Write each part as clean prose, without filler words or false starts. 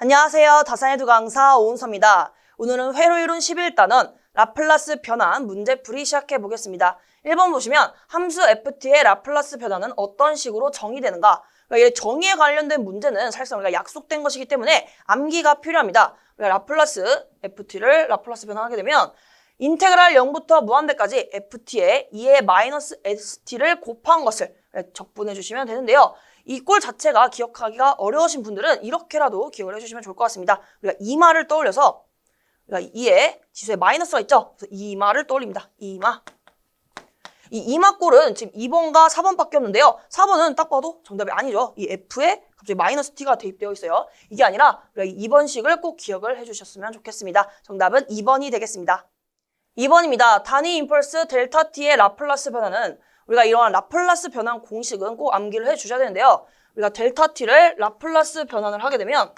안녕하세요. 다산에두 강사 오은서입니다. 오늘은 회로 이룬 11단원 라플라스 변환 문제풀이 시작해 보겠습니다. 1번 보시면 함수 ft의 라플라스 변환은 어떤 식으로 정의되는가? 그러니까 정의에 관련된 문제는 사실상 우리가 약속된 것이기 때문에 암기가 필요합니다. 우리가 라플라스 ft를 라플라스 변환하게 되면 인테그랄 0부터 무한대까지 ft에 2의 마이너스 st를 곱한 것을 적분해 주시면 되는데요. 이 꼴 자체가 기억하기가 어려우신 분들은 이렇게라도 기억을 해주시면 좋을 것 같습니다. 우리가 이마를 떠올려서 우리가 2의 지수에 마이너스가 있죠. 그래서 이마를 떠올립니다. 이마. 이 이마 꼴은 지금 2번과 4번밖에 없는데요. 4번은 딱 봐도 정답이 아니죠. 이 f에 갑자기 마이너스 t가 대입되어 있어요. 이게 아니라 우리가 2번식을 꼭 기억을 해주셨으면 좋겠습니다. 정답은 2번이 되겠습니다. 2번입니다. 단위 임펄스 델타 t의 라플라스 변화는 우리가 이러한 라플라스 변환 공식은 꼭 암기를 해주셔야 되는데요. 우리가 델타 t를 라플라스 변환을 하게 되면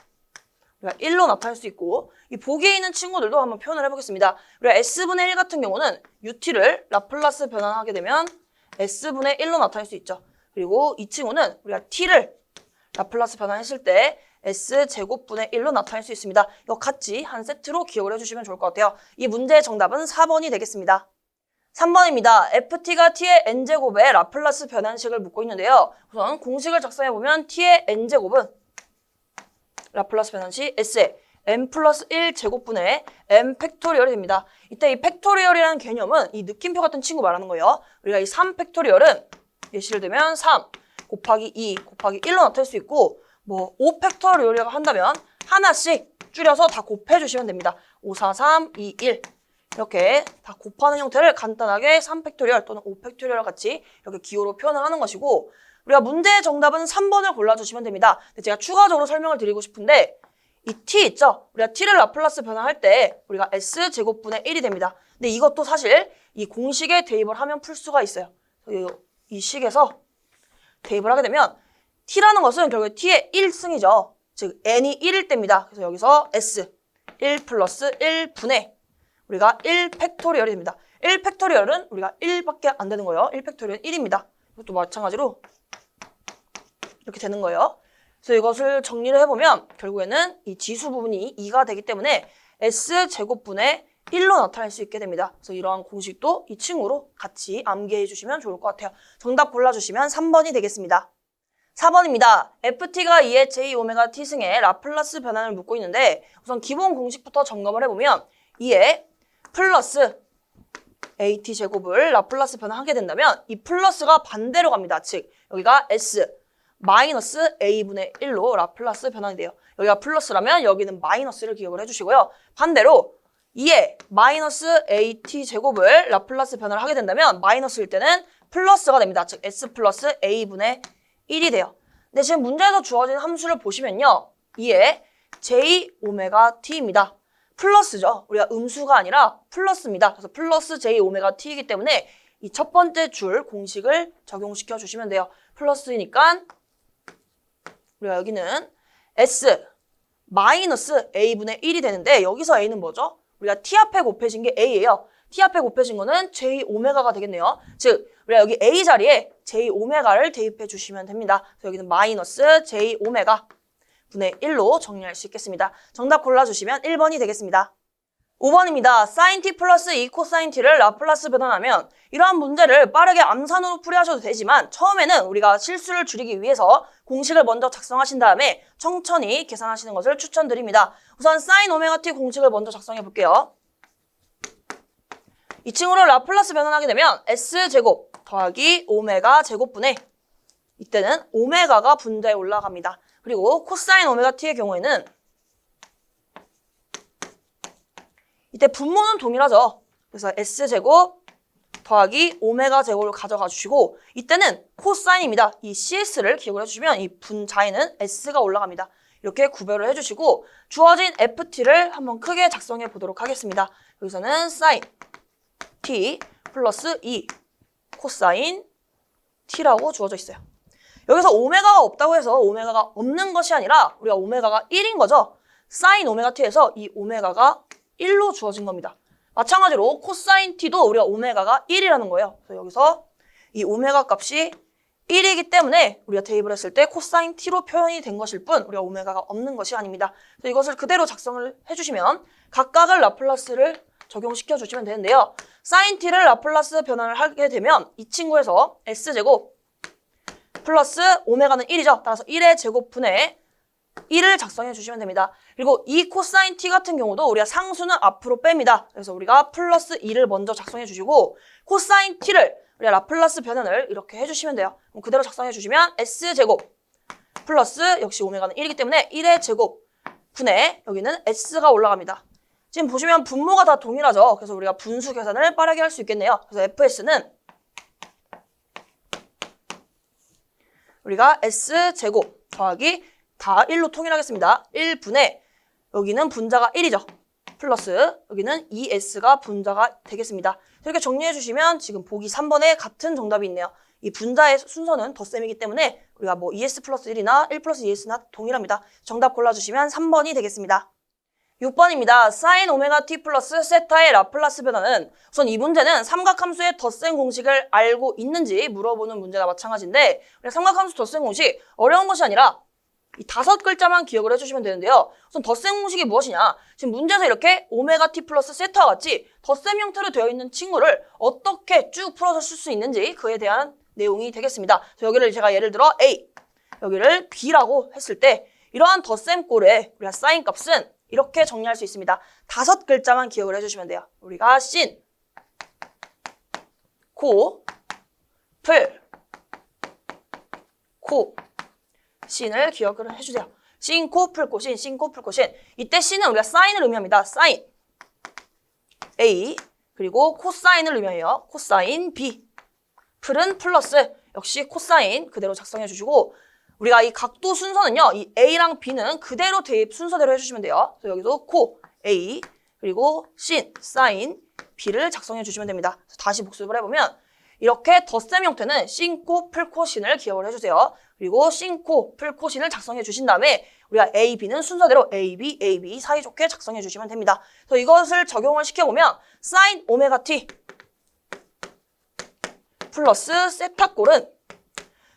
우리가 1로 나타낼 수 있고 이 보기에 있는 친구들도 한번 표현을 해보겠습니다. 우리가 s분의 1 같은 경우는 ut를 라플라스 변환하게 되면 s분의 1로 나타낼 수 있죠. 그리고 이 친구는 우리가 t를 라플라스 변환했을 때 s제곱분의 1로 나타낼 수 있습니다. 이거 같이 한 세트로 기억을 해주시면 좋을 것 같아요. 이 문제의 정답은 4번이 되겠습니다. 3번입니다. ft가 t의 n제곱의 라플라스 변환식을 묻고 있는데요. 우선 공식을 작성해보면 t의 n제곱은 라플라스 변환식 s의 n 플러스 1 제곱분의 n 팩토리얼이 됩니다. 이때 이 팩토리얼이라는 개념은 이 느낌표 같은 친구 말하는 거예요. 우리가 이 3 팩토리얼은 예시를 들면 3 곱하기 2 곱하기 1로 나타낼 수 있고 5 팩토리얼이라고 한다면 하나씩 줄여서 다 곱해주시면 됩니다. 5, 4, 3, 2, 1 이렇게 다 곱하는 형태를 간단하게 3팩토리얼 또는 5팩토리얼 같이 이렇게 기호로 표현을 하는 것이고 우리가 문제의 정답은 3번을 골라주시면 됩니다. 근데 제가 추가적으로 설명을 드리고 싶은데 이 t 있죠? 우리가 t를 라플라스 변환할 때 우리가 s제곱분의 1이 됩니다. 근데 이것도 사실 이 공식에 대입을 하면 풀 수가 있어요. 이 식에서 대입을 하게 되면 t라는 것은 결국에 t의 1승이죠. 즉 n이 1일 때입니다. 그래서 여기서 s 1 플러스 1분의 우리가 1 팩토리얼이 됩니다. 1 팩토리얼은 우리가 1밖에 안 되는 거예요. 1 팩토리얼은 1입니다. 이것도 마찬가지로 이렇게 되는 거예요. 그래서 이것을 정리를 해보면 결국에는 이 지수 부분이 2가 되기 때문에 s제곱분의 1로 나타낼 수 있게 됩니다. 그래서 이러한 공식도 이 친구로 같이 암기해 주시면 좋을 것 같아요. 정답 골라주시면 3번이 되겠습니다. 4번입니다. ft가 2의 j⍵t 승의 라플라스 변환을 묻고 있는데 우선 기본 공식부터 점검을 해보면 2의 플러스 at 제곱을 라플라스 변환하게 된다면 이 플러스가 반대로 갑니다. 즉 여기가 s 마이너스 a분의 1로 라플라스 변환이 돼요. 여기가 플러스라면 여기는 마이너스를 기억을 해주시고요. 반대로 2의 마이너스 at 제곱을 라플라스 변환을 하게 된다면 마이너스일 때는 플러스가 됩니다. 즉 s 플러스 a분의 1이 돼요. 근데 지금 문제에서 주어진 함수를 보시면요. 2의 j⍵t입니다. 플러스죠. 우리가 음수가 아니라 플러스입니다. 그래서 플러스 j⍵t이기 때문에 이 첫 번째 줄 공식을 적용시켜 주시면 돼요. 플러스이니까 우리가 여기는 s 마이너스 a분의 1이 되는데 여기서 a는 뭐죠? 우리가 t 앞에 곱해진 게 a예요. t 앞에 곱해진 거는 j⍵가 되겠네요. 즉 우리가 여기 a 자리에 j⍵를 대입해 주시면 됩니다. 그래서 여기는 마이너스 j⍵ 분의 1로 정리할 수 있겠습니다. 정답 골라주시면 1번이 되겠습니다. 5번입니다. sin t 플러스 2 코사인 t를 라플라스 변환하면 이러한 문제를 빠르게 암산으로 풀이하셔도 되지만 처음에는 우리가 실수를 줄이기 위해서 공식을 먼저 작성하신 다음에 천천히 계산하시는 것을 추천드립니다. 우선 sin t 공식을 먼저 작성해 볼게요. 이 친구를 라플라스 변환하게 되면 s제곱 더하기 오메가 제곱분의 이때는 오메가가 분자에 올라갑니다. 그리고 코사인 t의 경우에는 이때 분모는 동일하죠. 그래서 s제곱 더하기 오메가제곱을 가져가 주시고 이때는 코사인입니다. 이 cs를 기억을 해주시면 이 분자에는 s가 올라갑니다. 이렇게 구별을 해주시고 주어진 ft를 한번 크게 작성해 보도록 하겠습니다. 여기서는 sin t 플러스 2 코사인 t라고 주어져 있어요. 여기서 오메가가 없다고 해서 오메가가 없는 것이 아니라 우리가 오메가가 1인 거죠. sin t에서 이 오메가가 1로 주어진 겁니다. 마찬가지로 코사인 t도 우리가 오메가가 1이라는 거예요. 그래서 여기서 이 오메가 값이 1이기 때문에 우리가 대입을 했을 때 코사인 t로 표현이 된 것일 뿐 우리가 오메가가 없는 것이 아닙니다. 그래서 이것을 그대로 작성을 해주시면 각각을 라플라스를 적용시켜 주시면 되는데요. 사인 t를 라플라스 변환을 하게 되면 이 친구에서 s제곱 플러스 오메가는 1이죠. 따라서 1의 제곱분의 1을 작성해 주시면 됩니다. 그리고 이 코사인 t 같은 경우도 우리가 상수는 앞으로 뺍니다. 그래서 우리가 플러스 2를 먼저 작성해 주시고 코사인 t를 우리가 라플라스 변환을 이렇게 해주시면 돼요. 그럼 그대로 작성해 주시면 s제곱 플러스 역시 오메가는 1이기 때문에 1의 제곱 분의 여기는 s가 올라갑니다. 지금 보시면 분모가 다 동일하죠. 그래서 우리가 분수 계산을 빠르게 할 수 있겠네요. 그래서 fs는 우리가 s제곱 더하기 다 1로 통일하겠습니다. 1분의 여기는 분자가 1이죠. 플러스 여기는 2s가 분자가 되겠습니다. 이렇게 정리해 주시면 지금 보기 3번에 같은 정답이 있네요. 이 분자의 순서는 덧셈이기 때문에 우리가 뭐 2s 플러스 1이나 1 플러스 2s나 동일합니다. 정답 골라주시면 3번이 되겠습니다. 6번입니다. 사인 오메가 t 플러스 세타의 라플라스 변화는 우선 이 문제는 삼각함수의 덧셈 공식을 알고 있는지 물어보는 문제나 마찬가지인데 우리가 삼각함수 덧셈 공식 어려운 것이 아니라 이 5글자만 기억을 해주시면 되는데요. 우선 덧셈 공식이 무엇이냐? 지금 문제에서 이렇게 오메가 t 플러스 세타와 같이 덧셈 형태로 되어 있는 친구를 어떻게 쭉 풀어서 쓸 수 있는지 그에 대한 내용이 되겠습니다. 여기를 제가 예를 들어 A, 여기를 B라고 했을 때 이러한 덧셈 꼴의 우리가 사인 값은 이렇게 정리할 수 있습니다. 5글자만 기억을 해주시면 돼요. 우리가 신, 코, 풀, 코, 신을 기억을 해주세요. 신, 코, 풀, 코, 신, 신, 코, 풀, 코, 신. 이때 신은 우리가 사인을 의미합니다. 사인 A 그리고 코사인을 의미해요. 코사인 B. 풀은 플러스 역시 코사인 그대로 작성해 주시고 우리가 이 각도 순서는요. 이 A랑 B는 그대로 대입 순서대로 해주시면 돼요. 그래서 여기도 코 A 그리고 신, 사인 B를 작성해 주시면 됩니다. 다시 복습을 해보면 이렇게 덧셈 형태는 싱코, 풀코, 신을 기억을 해주세요. 그리고 싱코, 풀코, 신을 작성해 주신 다음에 우리가 A, B는 순서대로 A, B, A, B 사이좋게 작성해 주시면 됩니다. 그래서 이것을 적용을 시켜보면 사인 오메가 t 플러스 세타 꼴은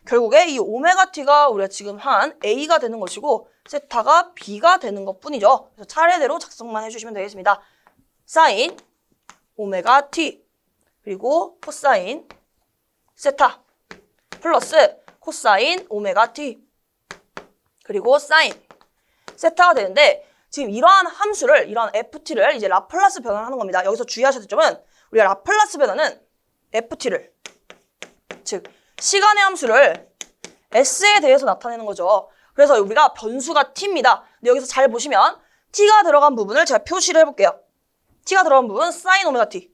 결국에 이 오메가 t가 우리가 지금 한 A가 되는 것이고 세타가 B가 되는 것 뿐이죠. 그래서 차례대로 작성만 해주시면 되겠습니다. 사인 오메가 t 그리고 코사인 세타 플러스 코사인 오메가 t 그리고 사인 세타가 되는데 지금 이러한 함수를 이러한 ft를 이제 라플라스 변환하는 겁니다. 여기서 주의하셔야 될 점은 우리가 라플라스 변환은 ft를 즉 시간의 함수를 s에 대해서 나타내는 거죠. 그래서 우리가 변수가 t입니다. 근데 여기서 잘 보시면 t가 들어간 부분을 제가 표시를 해볼게요. t가 들어간 부분 사인 오메가 t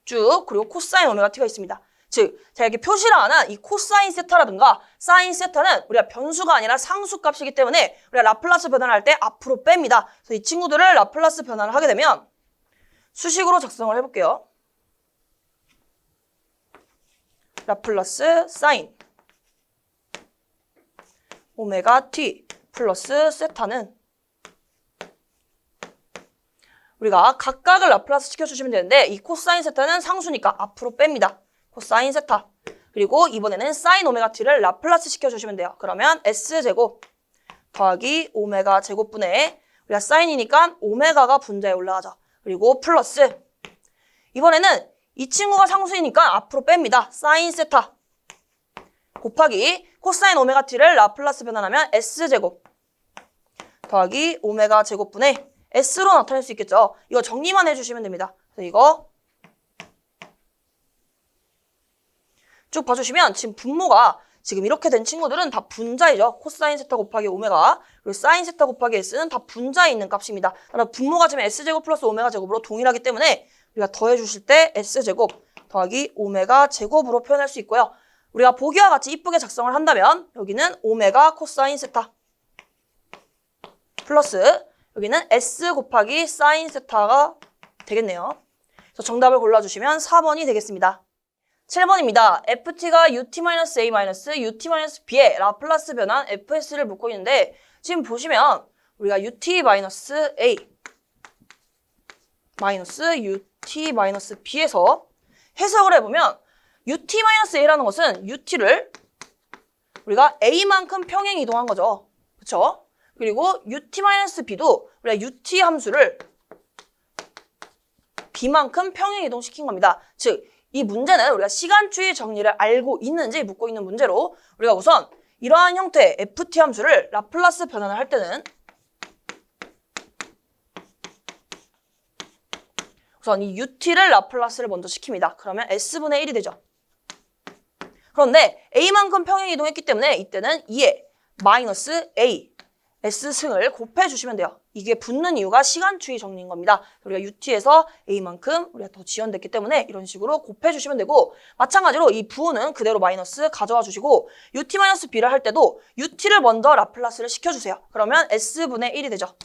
쭉 그리고 코사인 오메가 t가 있습니다. 즉 제가 이렇게 표시를 안 한 이 코사인 세타라든가 사인 세타는 우리가 변수가 아니라 상수값이기 때문에 우리가 라플라스 변환을 할 때 앞으로 뺍니다. 그래서 이 친구들을 라플라스 변환을 하게 되면 수식으로 작성을 해볼게요. 라플라스 사인 오메가 t 플러스 세타는 우리가 각각을 라플라스 시켜주시면 되는데 이 코사인 세타는 상수니까 앞으로 뺍니다. 코사인 세타 그리고 이번에는 사인 오메가 t를 라플라스 시켜주시면 돼요. 그러면 s제곱 더하기 오메가 제곱분의 우리가 사인이니까 오메가가 분자에 올라가죠. 그리고 플러스 이번에는 이 친구가 상수이니까 앞으로 뺍니다. 사인 세타 곱하기 코사인 오메가 t를 라플라스 변환하면 s제곱 더하기 오메가 제곱분의 s로 나타낼 수 있겠죠. 이거 정리만 해주시면 됩니다. 그래서 이거 쭉 봐주시면 지금 분모가 지금 이렇게 된 친구들은 다 분자이죠. 코사인 세타 곱하기 오메가 그리고 사인 세타 곱하기 s는 다 분자에 있는 값입니다. 따라 분모가 지금 s제곱 플러스 오메가 제곱으로 동일하기 때문에 우리가 더해 주실 때 s제곱 더하기 오메가 제곱으로 표현할 수 있고요. 우리가 보기와 같이 이쁘게 작성을 한다면 여기는 오메가 코사인 세타 플러스 여기는 s 곱하기 사인 세타가 되겠네요. 그래서 정답을 골라주시면 4번이 되겠습니다. 7번입니다. ft가 ut-a-ut-b의 라플라스 변환 fs를 묻고 있는데 지금 보시면 우리가 ut-a ut-b에서 해석을 해보면 ut-a라는 것은 ut를 우리가 a만큼 평행 이동한 거죠. 그쵸? 그리고 ut-b도 우리가 ut 함수를 b만큼 평행 이동시킨 겁니다. 즉, 이 문제는 우리가 시간추이 정리를 알고 있는지 묻고 있는 문제로 우리가 우선 이러한 형태의 ft 함수를 라플라스 변환을 할 때는 우선 이 ut를 라플라스를 먼저 시킵니다. 그러면 s분의 1이 되죠. 그런데 a만큼 평행 이동했기 때문에 이때는 2에 마이너스 a s승을 곱해주시면 돼요. 이게 붙는 이유가 시간추이 정리인 겁니다. 우리가 ut에서 a만큼 우리가 더 지연됐기 때문에 이런 식으로 곱해주시면 되고, 마찬가지로 이 부호는 그대로 마이너스 가져와 주시고 ut-b를 할 때도 ut를 먼저 라플라스를 시켜주세요. 그러면 s분의 1이 되죠.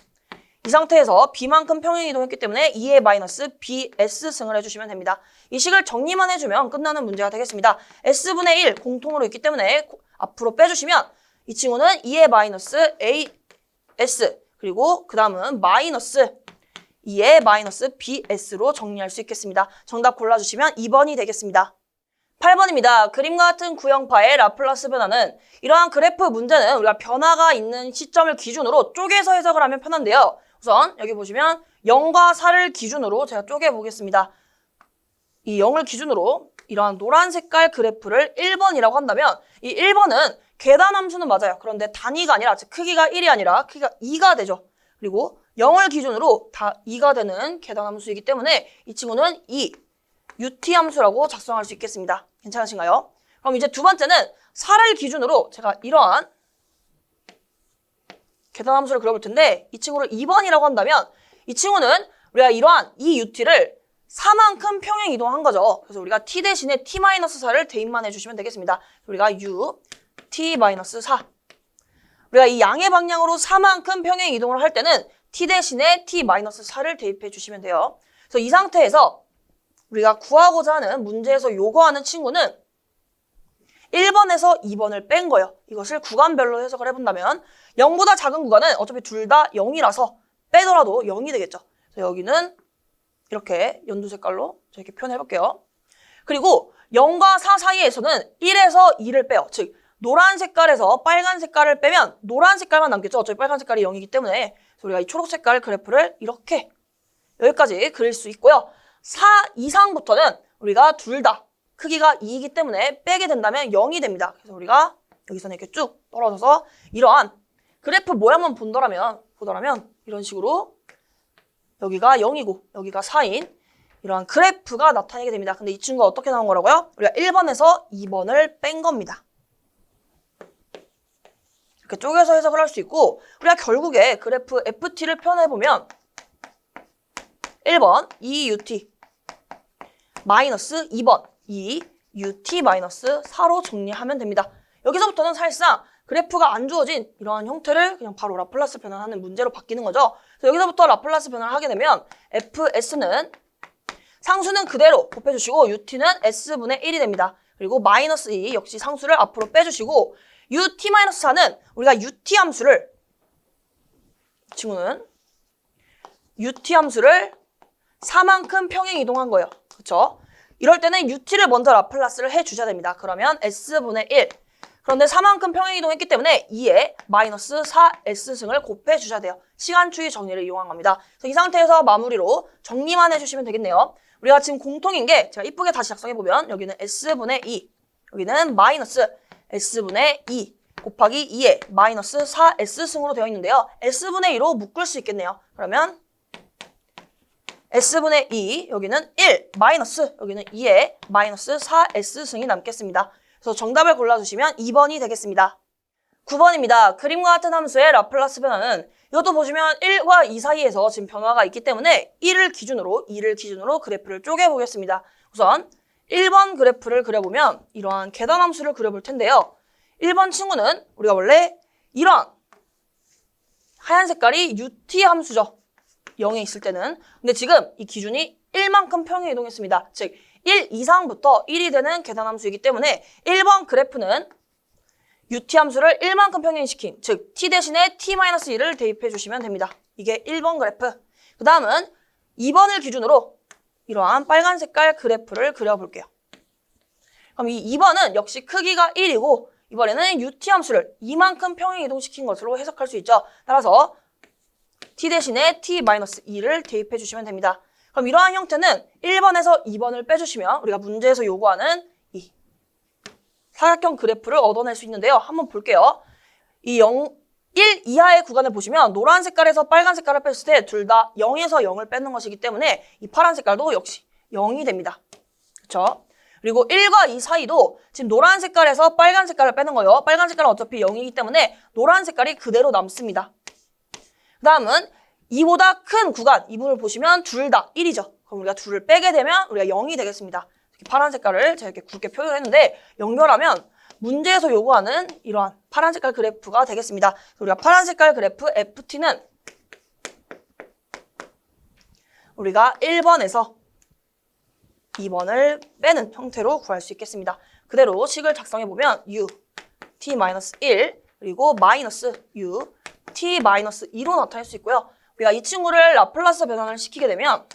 이 상태에서 b만큼 평행 이동했기 때문에 2의 마이너스 bs승을 해주시면 됩니다. 이 식을 정리만 해주면 끝나는 문제가 되겠습니다. s분의 1 공통으로 있기 때문에 앞으로 빼주시면 이 친구는 2의 마이너스 as 그리고 그 다음은 마이너스 2의 마이너스 bs로 정리할 수 있겠습니다. 정답 골라주시면 2번이 되겠습니다. 8번입니다. 그림과 같은 구형파의 라플라스 변화는 이러한 그래프 문제는 우리가 변화가 있는 시점을 기준으로 쪼개서 해석을 하면 편한데요. 우선 여기 보시면 0과 4를 기준으로 제가 쪼개보겠습니다. 이 0을 기준으로 이러한 노란 색깔 그래프를 1번이라고 한다면 이 1번은 계단 함수는 맞아요. 그런데 단위가 아니라, 즉 크기가 1이 아니라 크기가 2가 되죠. 그리고 0을 기준으로 다 2가 되는 계단 함수이기 때문에 이 친구는 2, ut 함수라고 작성할 수 있겠습니다. 괜찮으신가요? 그럼 이제 두 번째는 4를 기준으로 제가 이러한 계단 함수를 그려볼 텐데 이 친구를 2번이라고 한다면 이 친구는 우리가 이러한 이 ut를 4만큼 평행 이동한 거죠. 그래서 우리가 t 대신에 t-4를 대입만 해주시면 되겠습니다. 우리가 u t-4 우리가 이 양의 방향으로 4만큼 평행 이동을 할 때는 t 대신에 t-4를 대입해 주시면 돼요. 그래서 이 상태에서 우리가 구하고자 하는 문제에서 요구하는 친구는 1번에서 2번을 뺀 거예요. 이것을 구간별로 해석을 해본다면 0보다 작은 구간은 어차피 둘 다 0이라서 빼더라도 0이 되겠죠. 그래서 여기는 이렇게 연두 색깔로 이렇게 표현해볼게요. 그리고 0과 4 사이에서는 1에서 2를 빼요. 즉 노란 색깔에서 빨간 색깔을 빼면 노란 색깔만 남겠죠. 어차피 빨간 색깔이 0이기 때문에. 그래서 우리가 이 초록 색깔 그래프를 이렇게 여기까지 그릴 수 있고요. 4 이상부터는 우리가 둘 다 크기가 2이기 때문에 빼게 된다면 0이 됩니다. 그래서 우리가 여기서는 이렇게 쭉 떨어져서 이러한 그래프 모양만 보더라면 이런 식으로 여기가 0이고 여기가 4인 이러한 그래프가 나타나게 됩니다. 근데 이 친구가 어떻게 나온 거라고요? 우리가 1번에서 2번을 뺀 겁니다. 이렇게 쪼개서 해석을 할 수 있고, 우리가 결국에 그래프 FT를 표현해보면 1번 2UT 마이너스 2번 2UT 마이너스 4로 정리하면 됩니다. 여기서부터는 사실상 그래프가 안 주어진 이러한 형태를 그냥 바로 라플라스 변환하는 문제로 바뀌는 거죠. 그래서 여기서부터 라플라스 변환을 하게 되면 FS는 상수는 그대로 곱해주시고 UT는 S분의 1이 됩니다. 그리고 마이너스 2 역시 상수를 앞으로 빼주시고 UT-4는 우리가 UT 함수를 이 친구는 UT 함수를 4만큼 평행 이동한 거예요. 그렇죠? 이럴 때는 UT를 먼저 라플라스를 해주셔야 됩니다. 그러면 S분의 1 그런데 4만큼 평행 이동했기 때문에 2에 마이너스 4S승을 곱해주셔야 돼요. 시간추이 정리를 이용한 겁니다. 그래서 이 상태에서 마무리로 정리만 해주시면 되겠네요. 우리가 지금 공통인 게 제가 이쁘게 다시 작성해보면 여기는 S분의 2 여기는 마이너스 S분의 2 곱하기 2에 마이너스 4S승으로 되어 있는데요. S분의 2로 묶을 수 있겠네요. 그러면 S분의 2 여기는 1 마이너스 여기는 2에 마이너스 4S승이 남겠습니다. 그래서 정답을 골라주시면 2번이 되겠습니다. 9번입니다. 그림과 같은 함수의 라플라스 변화는 이것도 보시면 1과 2 사이에서 지금 변화가 있기 때문에 2를 기준으로 그래프를 쪼개보겠습니다. 우선 1번 그래프를 그려보면 이러한 계단 함수를 그려볼 텐데요. 1번 친구는 우리가 원래 이런 하얀 색깔이 UT 함수죠. 0에 있을 때는. 근데 지금 이 기준이 1만큼 평행 이동했습니다. 즉 1 이상부터 1이 되는 계단 함수이기 때문에 1번 그래프는 UT 함수를 1만큼 평행시킨, 즉 t 대신에 t-1을 대입해 주시면 됩니다. 이게 1번 그래프. 그 다음은 2번을 기준으로 이러한 빨간 색깔 그래프를 그려볼게요. 그럼 이 2번은 역시 크기가 1이고 이번에는 UT 함수를 이만큼 평행 이동시킨 것으로 해석할 수 있죠. 따라서 t 대신에 t-2를 대입해 주시면 됩니다. 그럼 이러한 형태는 1번에서 2번을 빼주시면 우리가 문제에서 요구하는 이 사각형 그래프를 얻어낼 수 있는데요. 한번 볼게요. 이 1 이하의 구간을 보시면 노란 색깔에서 빨간 색깔을 뺐을 때 둘 다 0에서 0을 빼는 것이기 때문에 이 파란 색깔도 역시 0이 됩니다. 그렇죠? 그리고 1과 2 사이도 지금 노란 색깔에서 빨간 색깔을 빼는 거예요. 빨간 색깔은 어차피 0이기 때문에 노란 색깔이 그대로 남습니다. 그 다음은 2보다 큰 구간, 이 부분을 보시면 둘 다 1이죠. 그럼 우리가 둘을 빼게 되면 우리가 0이 되겠습니다. 파란 색깔을 제가 이렇게 굵게 표현했는데 연결하면 문제에서 요구하는 이러한 파란 색깔 그래프가 되겠습니다. 우리가 파란 색깔 그래프 FT는 우리가 1번에서 2번을 빼는 형태로 구할 수 있겠습니다. 그대로 식을 작성해보면 U, T-1 그리고 마이너스 U, T-2로 나타낼 수 있고요. 우리가 이 친구를 라플라스 변환을 시키게 되면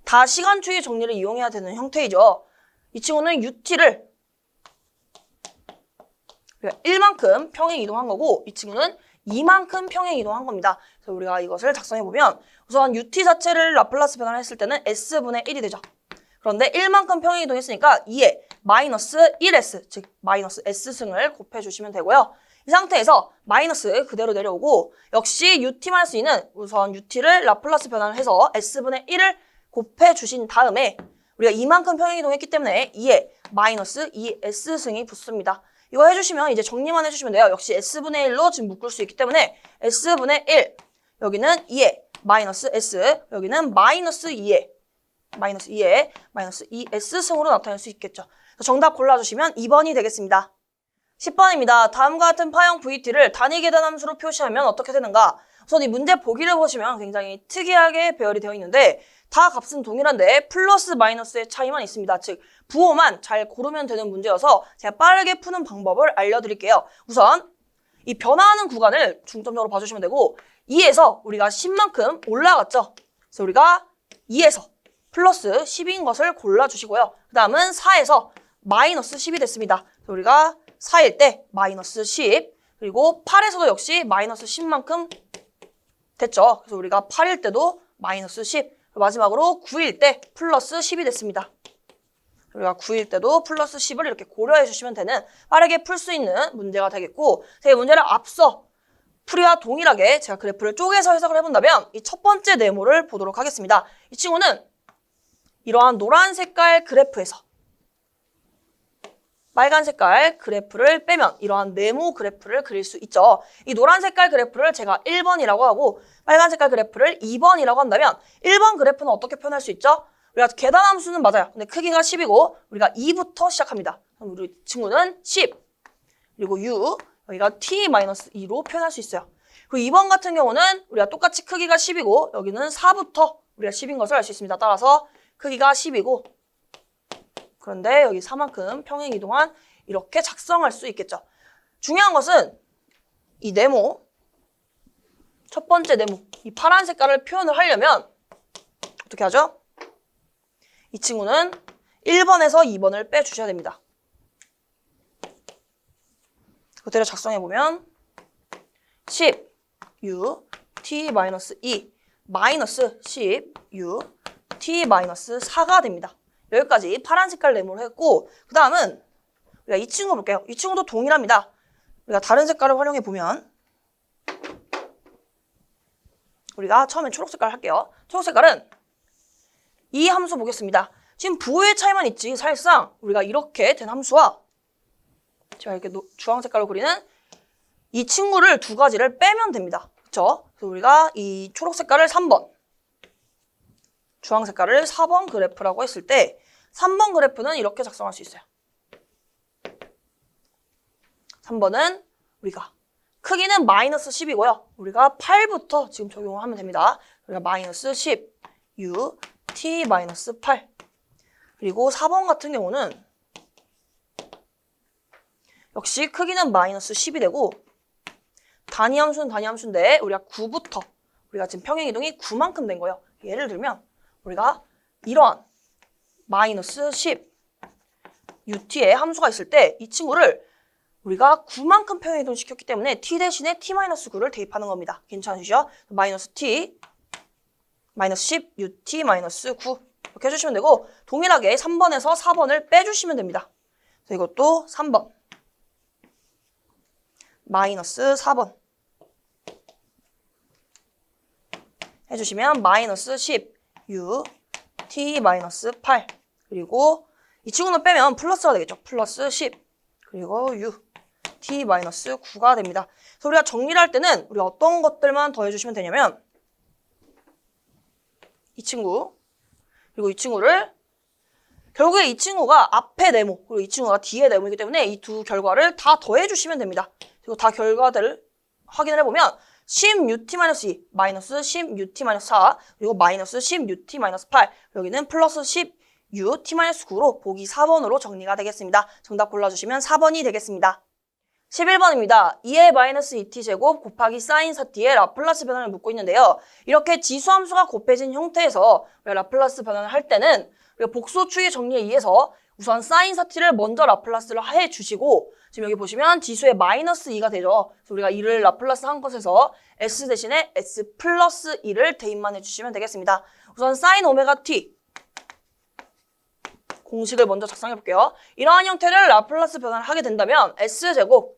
다 시간추이 정리를 이용해야 되는 형태이죠. 이 친구는 UT를 1만큼 평행 이동한 거고 이 친구는 2만큼 평행 이동한 겁니다. 그래서 우리가 이것을 작성해보면 우선 UT 자체를 라플라스 변환을 했을 때는 S분의 1이 되죠. 그런데 1만큼 평행 이동했으니까 2에 마이너스 1S, 즉 마이너스 S승을 곱해주시면 되고요. 이 상태에서 마이너스 그대로 내려오고 역시 UT-2는 우선 UT를 라플라스 변환을 해서 S분의 1을 곱해주신 다음에 우리가 이만큼 평행 이동했기 때문에 2에 마이너스 2S승이 붙습니다. 이거 해주시면 이제 정리만 해주시면 돼요. 역시 S분의 1로 지금 묶을 수 있기 때문에 S분의 1 여기는 2에 마이너스 S 여기는 마이너스 2에 마이너스 2S승으로 나타낼 수 있겠죠. 정답 골라주시면 2번이 되겠습니다. 10번입니다. 다음과 같은 파형 VT를 단위 계단 함수로 표시하면 어떻게 되는가? 우선 이 문제 보기를 보시면 굉장히 특이하게 배열이 되어 있는데 다 값은 동일한데 플러스 마이너스의 차이만 있습니다. 즉 부호만 잘 고르면 되는 문제여서 제가 빠르게 푸는 방법을 알려드릴게요. 우선 이 변화하는 구간을 중점적으로 봐주시면 되고 2에서 우리가 10만큼 올라갔죠. 그래서 우리가 2에서 플러스 10인 것을 골라주시고요. 그 다음은 4에서 마이너스 10이 됐습니다. 그래서 우리가 4일 때 마이너스 10 그리고 8에서도 역시 마이너스 10만큼 됐죠. 그래서 우리가 8일 때도 마이너스 10 마지막으로 9일 때 플러스 10이 됐습니다. 우리가 9일 때도 플러스 10을 이렇게 고려해 주시면 되는 빠르게 풀 수 있는 문제가 되겠고 제 문제를 앞서 풀이와 동일하게 제가 그래프를 쪼개서 해석을 해본다면 이 첫 번째 네모를 보도록 하겠습니다. 이 친구는 이러한 노란 색깔 그래프에서 빨간 색깔 그래프를 빼면 이러한 네모 그래프를 그릴 수 있죠. 이 노란 색깔 그래프를 제가 1번이라고 하고 빨간 색깔 그래프를 2번이라고 한다면 1번 그래프는 어떻게 표현할 수 있죠? 우리가 계단 함수는 맞아요. 근데 크기가 10이고 우리가 2부터 시작합니다. 그럼 우리 친구는 10 그리고 U 여기가 T-2로 표현할 수 있어요. 그리고 2번 같은 경우는 우리가 똑같이 크기가 10이고 여기는 4부터 우리가 10인 것을 알 수 있습니다. 따라서 크기가 10이고 그런데 여기 4만큼 평행 이동한 이렇게 작성할 수 있겠죠. 중요한 것은 이 네모, 첫 번째 네모, 이 파란 색깔을 표현을 하려면 어떻게 하죠? 이 친구는 1번에서 2번을 빼주셔야 됩니다. 그대로 작성해보면 10 U T-2 마이너스 10 U T-4가 됩니다. 여기까지 파란 색깔 네모를 했고 그 다음은 우리가 이 친구 볼게요. 이 친구도 동일합니다. 우리가 다른 색깔을 활용해 보면 우리가 처음엔 초록 색깔 할게요. 초록 색깔은 이 함수 보겠습니다. 지금 부호의 차이만 있지 사실상 우리가 이렇게 된 함수와 제가 이렇게 주황 색깔로 그리는 이 친구를 두 가지를 빼면 됩니다. 그렇죠? 그래서 우리가 이 초록 색깔을 3번 주황 색깔을 4번 그래프라고 했을 때 3번 그래프는 이렇게 작성할 수 있어요. 3번은 우리가 크기는 마이너스 10이고요. 우리가 8부터 지금 적용하면 됩니다. 우리가 마이너스 10 U T-8 그리고 4번 같은 경우는 역시 크기는 마이너스 10이 되고 단위 함수는 단위 함수인데 우리가 9부터 우리가 지금 평행 이동이 9만큼 된 거예요. 예를 들면 우리가 이러한 마이너스 10 ut의 함수가 있을 때 이 친구를 우리가 9만큼 평행 이동시켰기 때문에 t 대신에 t-9를 대입하는 겁니다. 괜찮으시죠? 마이너스 t, 마이너스 10, ut, 마이너스 9 이렇게 해주시면 되고 동일하게 3번에서 4번을 빼주시면 됩니다. 그래서 이것도 3번, 마이너스 4번 해주시면 마이너스 10, u, t, 마이너스 8 그리고 이 친구는 빼면 플러스가 되겠죠. 플러스 10 그리고 u, t, 마이너스 9가 됩니다. 그래서 우리가 정리를 할 때는 우리가 어떤 것들만 더해주시면 되냐면 이 친구 그리고 이 친구를 결국에 이 친구가 앞에 네모 그리고 이 친구가 뒤에 네모이기 때문에 이 두 결과를 다 더해주시면 됩니다. 그리고 다 결과들을 확인을 해보면 10ut-2 마이너스 10ut-4 그리고 마이너스 10ut-8 여기는 플러스 10ut-9로 보기 4번으로 정리가 되겠습니다. 정답 골라주시면 4번이 되겠습니다. 11번입니다. 2의 마이너스 2t 제곱 곱하기 사인 4t의 라플라스 변환을 묻고 있는데요. 이렇게 지수함수가 곱해진 형태에서 우리가 라플라스 변환을 할 때는 우리가 복소추이 정리에 의해서 우선 사인 4t를 먼저 라플라스를 해주시고 지금 여기 보시면 지수의 마이너스 2가 되죠. 그래서 우리가 2를 라플라스 한 것에서 s 대신에 s 플러스 2를 대입만 해주시면 되겠습니다. 우선 사인 오메가 t 공식을 먼저 작성해 볼게요. 이러한 형태를 라플라스 변환을 하게 된다면 s제곱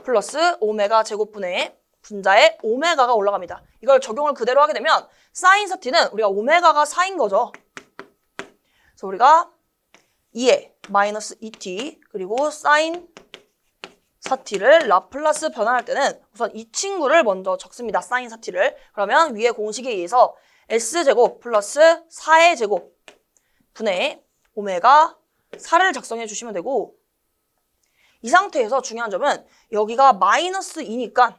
플러스 오메가 제곱분의 분자에 오메가가 올라갑니다. 이걸 적용을 그대로 하게 되면 사인 4t는 우리가 오메가가 4인 거죠. 그래서 우리가 2의 마이너스 2t 그리고 사인 4t를 라플라스 변환할 때는 우선 이 친구를 먼저 적습니다. 사인 4t를. 그러면 위의 공식에 의해서 s제곱 플러스 4의 제곱 분의 오메가 4를 작성해 주시면 되고 이 상태에서 중요한 점은 여기가 마이너스 2니까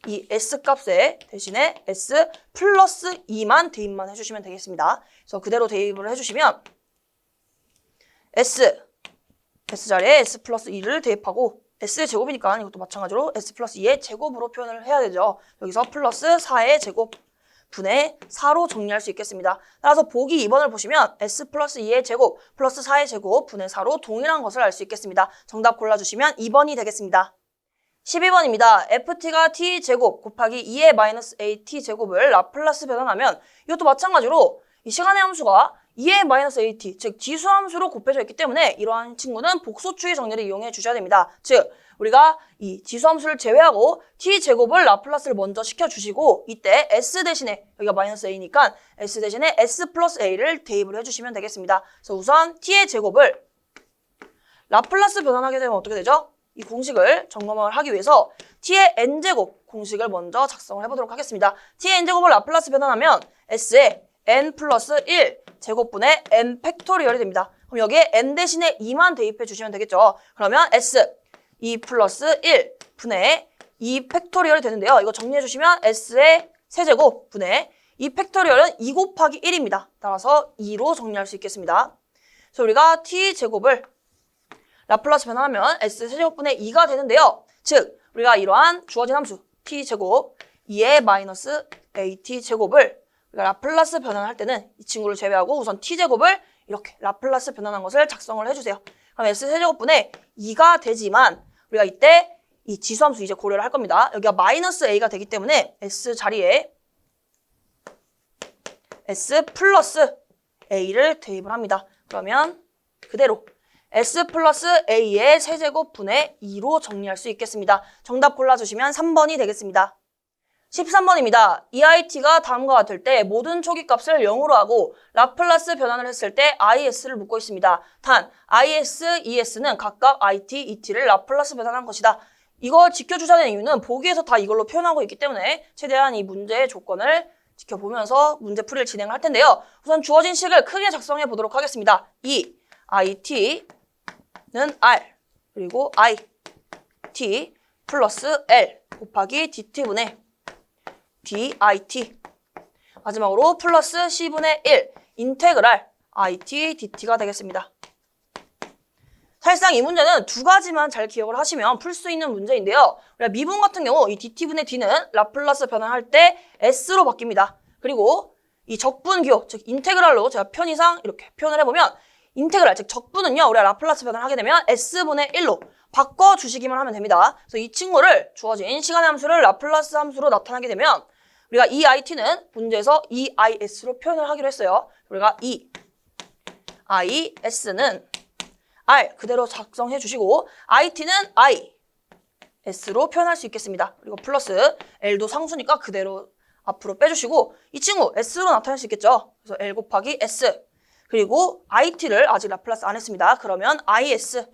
이 S 값에 대신에 S 플러스 2만 대입만 해주시면 되겠습니다. 그래서 그대로 대입을 해주시면 S 자리에 S 플러스 2를 대입하고 S제곱이니까 이것도 마찬가지로 S 플러스 2의 제곱으로 표현을 해야 되죠. 여기서 플러스 4의 제곱 분의 4로 정리할 수 있겠습니다. 따라서 보기 2번을 보시면 S 플러스 2의 제곱 플러스 4의 제곱 분의 4로 동일한 것을 알 수 있겠습니다. 정답 골라주시면 2번이 되겠습니다. 12번입니다. ft가 t제곱 곱하기 2의 마이너스 at 제곱을 라플라스 변환하면 이것도 마찬가지로 이 시간의 함수가 2의 마이너스 at 즉 지수함수로 곱해져 있기 때문에 이러한 친구는 복소추이 정리를 이용해 주셔야 됩니다. 즉 우리가 이 지수함수를 제외하고 t제곱을 라플라스를 먼저 시켜주시고 이때 s 대신에 여기가 마이너스 a니까 s 대신에 s 플러스 a를 대입을 해주시면 되겠습니다. 그래서 우선 t의 제곱을 라플라스 변환하게 되면 어떻게 되죠? 이 공식을 점검을 하기 위해서 t의 n제곱 공식을 먼저 작성을 해보도록 하겠습니다. t의 n제곱을 라플라스 변환하면 s의 n 플러스 1 제곱분의 n 팩토리얼이 됩니다. 그럼 여기에 n 대신에 2만 대입해 주시면 되겠죠. 그러면 s 2 플러스 1 분의 2 팩토리얼이 되는데요. 이거 정리해 주시면 s의 세제곱 분의 2 팩토리얼은 2 곱하기 1입니다. 따라서 2로 정리할 수 있겠습니다. 그래서 우리가 t제곱을 라플라스 변환하면 s 세제곱분의 2가 되는데요. 즉 우리가 이러한 주어진 함수 t제곱 2의 마이너스 at 제곱을 우리가 라플라스 변환할 때는 이 친구를 제외하고 우선 t제곱을 이렇게 라플라스 변환한 것을 작성을 해주세요. 그럼 s 세제곱분의 2가 되지만 우리가 이때 이 지수함수 이제 고려를 할 겁니다. 여기가 마이너스 a가 되기 때문에 s 자리에 s 플러스 a를 대입을 합니다. 그러면 그대로 s 플러스 a의 세제곱 분의 2로 정리할 수 있겠습니다. 정답 골라주시면 3번이 되겠습니다. 13번입니다. EIT가 다음과 같을 때 모든 초기값을 0으로 하고 라플라스 변환을 했을 때 IS를 묻고 있습니다. 단 IS, ES는 각각 IT, ET를 라플라스 변환한 것이다. 이거 지켜주셔야 되는 이유는 보기에서 다 이걸로 표현하고 있기 때문에 최대한 이 문제의 조건을 지켜보면서 문제 풀이를 진행할 텐데요. 우선 주어진 식을 크게 작성해 보도록 하겠습니다. E, IT는 R 그리고 I, T 플러스 L 곱하기 DT분의 DIT 마지막으로 플러스 C분의 1 인테그랄 IT, DT가 되겠습니다. 사실상 이 문제는 두 가지만 잘 기억을 하시면 풀 수 있는 문제인데요. 우리가 미분 같은 경우 이 DT분의 D는 라플라스 변환할 때 S로 바뀝니다. 그리고 이 적분기호, 즉 인테그랄로 제가 편의상 이렇게 표현을 해보면 인테그랄, 즉 적분은요, 우리가 라플라스 변환을 하게 되면 S분의 1로 바꿔주시기만 하면 됩니다. 그래서 이 친구를 주어진 시간의 함수를 라플라스 함수로 나타나게 되면 우리가 이 IT는 문제에서 EIS로 표현을 하기로 했어요. 우리가 EIS는 R 그대로 작성해 주시고 IT는 IS로 표현할 수 있겠습니다. 그리고 플러스 L도 상수니까 그대로 앞으로 빼주시고 이 친구 S로 나타낼 수 있겠죠. 그래서 L 곱하기 S 그리고 IT를 아직 라플라스 안 했습니다. 그러면 IS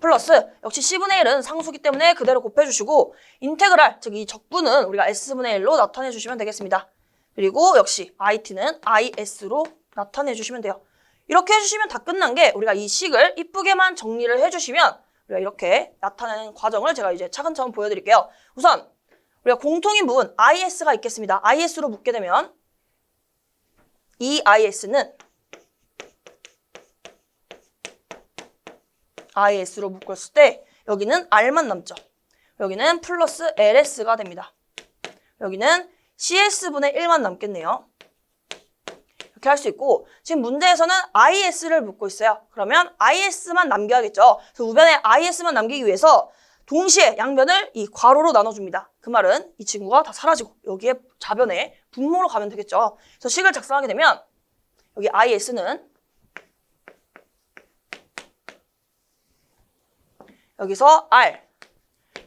플러스 역시 C분의 1은 상수기 때문에 그대로 곱해주시고 인테그랄, 즉 이 적분은 우리가 S분의 1로 나타내주시면 되겠습니다. 그리고 역시 IT는 IS로 나타내주시면 돼요. 이렇게 해주시면 다 끝난 게 우리가 이 식을 이쁘게만 정리를 해주시면 우리가 이렇게 나타내는 과정을 제가 이제 차근차근 보여드릴게요. 우선 우리가 공통인 부분 IS가 있겠습니다. IS로 묶게 되면 이 IS는 IS로 묶었을 때 여기는 R만 남죠. 여기는 플러스 LS가 됩니다. 여기는 CS분의 1만 남겠네요. 이렇게 할 수 있고 지금 문제에서는 IS를 묶고 있어요. 그러면 IS만 남겨야겠죠. 그래서 우변에 IS만 남기기 위해서 동시에 양변을 이 괄호로 나눠줍니다. 그 말은 이 친구가 다 사라지고 여기에 좌변에 분모로 가면 되겠죠. 그래서 식을 작성하게 되면 여기 IS는 여기서 R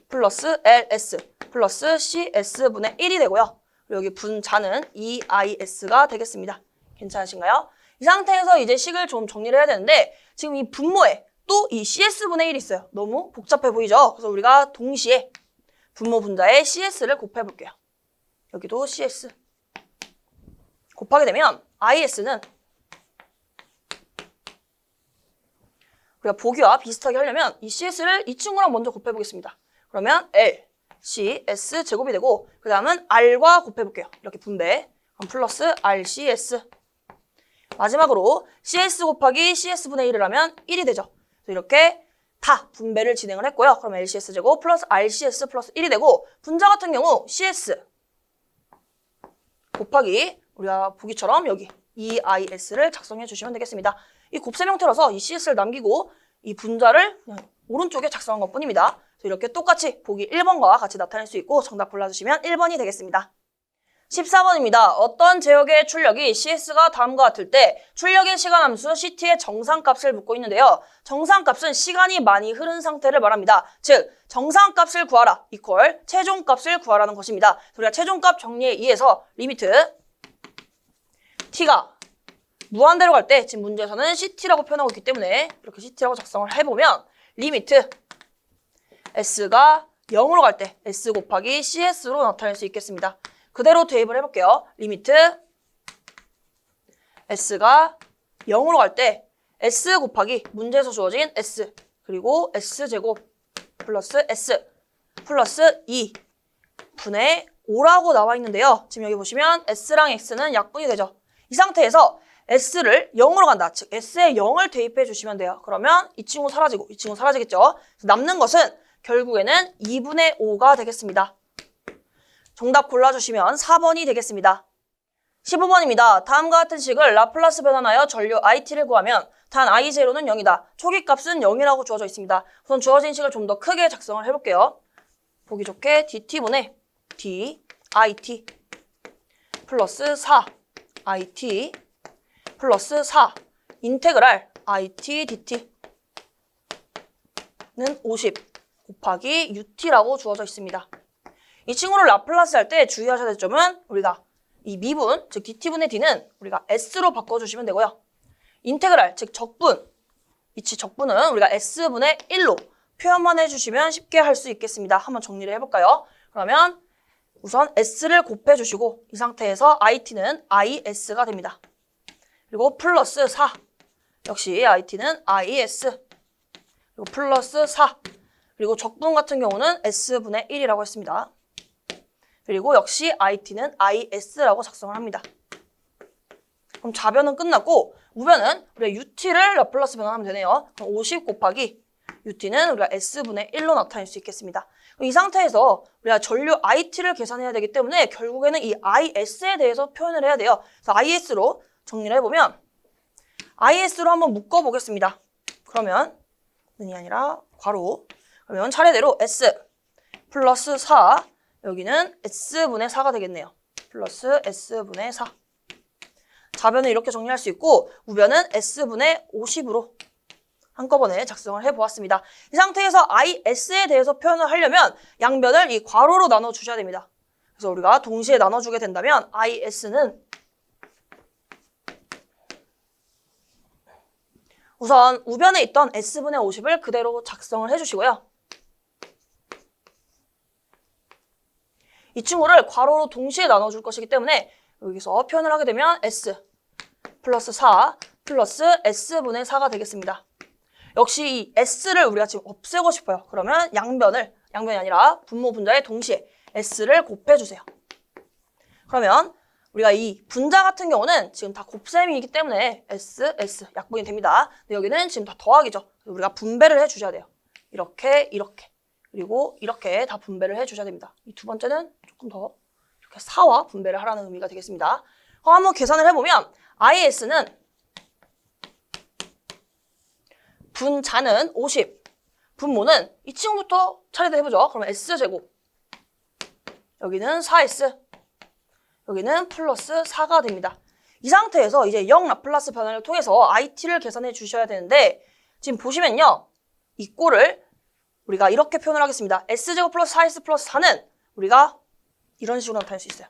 플러스 LS 플러스 CS분의 1이 되고요. 그리고 여기 분자는 EIS가 되겠습니다. 괜찮으신가요? 이 상태에서 이제 식을 좀 정리를 해야 되는데 지금 이 분모에 또 이 CS분의 1이 있어요. 너무 복잡해 보이죠? 그래서 우리가 동시에 분모 분자에 CS를 곱해볼게요. 여기도 CS 곱하게 되면 IS는 우리가 보기와 비슷하게 하려면 이 CS를 이 친구랑 먼저 곱해보겠습니다. 그러면 L, C, S 제곱이 되고 그 다음은 R과 곱해볼게요. 이렇게 분배. 그럼 플러스 R, C, S. 마지막으로 CS 곱하기 CS분의 1을 하면 1이 되죠. 그래서 이렇게 다 분배를 진행을 했고요. 그럼 LCS 제곱 플러스 RCS 플러스 1이 되고 분자 같은 경우 CS 곱하기 우리가 보기처럼 여기 EIS를 작성해 주시면 되겠습니다. 이 곱셈 형태라서 이 CS를 남기고 이 분자를 그냥 오른쪽에 작성한 것 뿐입니다. 그래서 이렇게 똑같이 보기 1번과 같이 나타낼 수 있고 정답 골라주시면 1번이 되겠습니다. 14번입니다. 어떤 제역의 출력이 CS가 다음과 같을 때 출력의 시간함수 CT의 정상값을 묻고 있는데요. 정상값은 시간이 많이 흐른 상태를 말합니다. 즉 정상값을 구하라 이퀄 최종값을 구하라는 것입니다. 우리가 최종값 정리에 의해서 리미트 t가 무한대로 갈 때 지금 문제에서는 CT라고 표현하고 있기 때문에 이렇게 CT라고 작성을 해보면 리미트 S가 0으로 갈 때 S 곱하기 CS로 나타낼 수 있겠습니다. 그대로 대입을 해볼게요. 리미트 S가 0으로 갈 때 S 곱하기 문제에서 주어진 S 그리고 S제곱 플러스 S 플러스 2 분의 5라고 나와 있는데요. 지금 여기 보시면 S랑 X는 약분이 되죠. 이 상태에서 S를 0으로 간다. 즉 S에 0을 대입해 주시면 돼요. 그러면 이 친구 사라지고 이 친구 사라지겠죠. 그래서 남는 것은 결국에는 2분의 5가 되겠습니다. 정답 골라주시면 4번이 되겠습니다. 15번입니다. 다음과 같은 식을 라플라스 변환하여 전류 IT를 구하면 단 I0는 0이다. 초기값은 0이라고 주어져 있습니다. 우선 주어진 식을 좀 더 크게 작성을 해볼게요. 보기 좋게 DT분의 D, IT 플러스 4, IT 플러스 4 인테그랄 IT, DT는 50 곱하기 UT라고 주어져 있습니다. 이 친구를 라플라스 할 때 주의하셔야 될 점은 우리가 이 미분, 즉 DT분의 D는 우리가 S로 바꿔주시면 되고요. 인테그랄, 즉 적분, 이치 적분은 우리가 S분의 1로 표현만 해주시면 쉽게 할 수 있겠습니다. 한번 정리를 해볼까요? 그러면 우선 S를 곱해주시고 이 상태에서 IT는 IS가 됩니다. 그리고 플러스 4, 역시 IT는 IS, 그리고 플러스 4, 그리고 적분 같은 경우는 S분의 1이라고 했습니다. 그리고 역시 IT는 IS라고 작성을 합니다. 그럼 좌변은 끝났고 우변은 우리가 UT를 라플라스 변환하면 되네요. 그럼 50 곱하기 UT는 우리가 S분의 1로 나타낼 수 있겠습니다. 이 상태에서 우리가 전류 IT를 계산해야 되기 때문에 결국에는 이 IS에 대해서 표현을 해야 돼요. 그래서 IS로 정리를 해보면 is로 한번 묶어보겠습니다. 그러면 는이 아니라 괄호. 그러면 차례대로 s 플러스 4, 여기는 s분의 4가 되겠네요. 플러스 s분의 4. 좌변을 이렇게 정리할 수 있고 우변은 s분의 50으로 한꺼번에 작성을 해보았습니다. 이 상태에서 is에 대해서 표현을 하려면 양변을 이 괄호로 나눠주셔야 됩니다. 그래서 우리가 동시에 나눠주게 된다면 is는 우선 우변에 있던 s분의 50을 그대로 작성을 해주시고요. 이 친구를 괄호로 동시에 나눠줄 것이기 때문에 여기서 표현을 하게 되면 s 플러스 4 플러스 s분의 4가 되겠습니다. 역시 이 s를 우리가 지금 없애고 싶어요. 그러면 양변이 아니라 분모 분자에 동시에 s를 곱해주세요. 그러면 우리가 이 분자 같은 경우는 지금 다 곱셈이기 때문에 s 약분이 됩니다. 근데 여기는 지금 다 더하기죠. 우리가 분배를 해주셔야 돼요. 이렇게 그리고 이렇게 다 분배를 해주셔야 됩니다. 이 두 번째는 조금 더 이렇게 4와 분배를 하라는 의미가 되겠습니다. 그럼 한번 계산을 해보면 is는 분자는 50, 분모는 이 친구부터 차례대로 해보죠. 그러면 s제곱, 여기는 4s, 여기는 플러스 4가 됩니다. 이 상태에서 이제 0 라플라스 변환을 통해서 it를 계산해 주셔야 되는데 지금 보시면요. 이 꼴을 우리가 이렇게 표현을 하겠습니다. s제곱 플러스 4s 플러스 4는 우리가 이런 식으로 나타낼 수 있어요.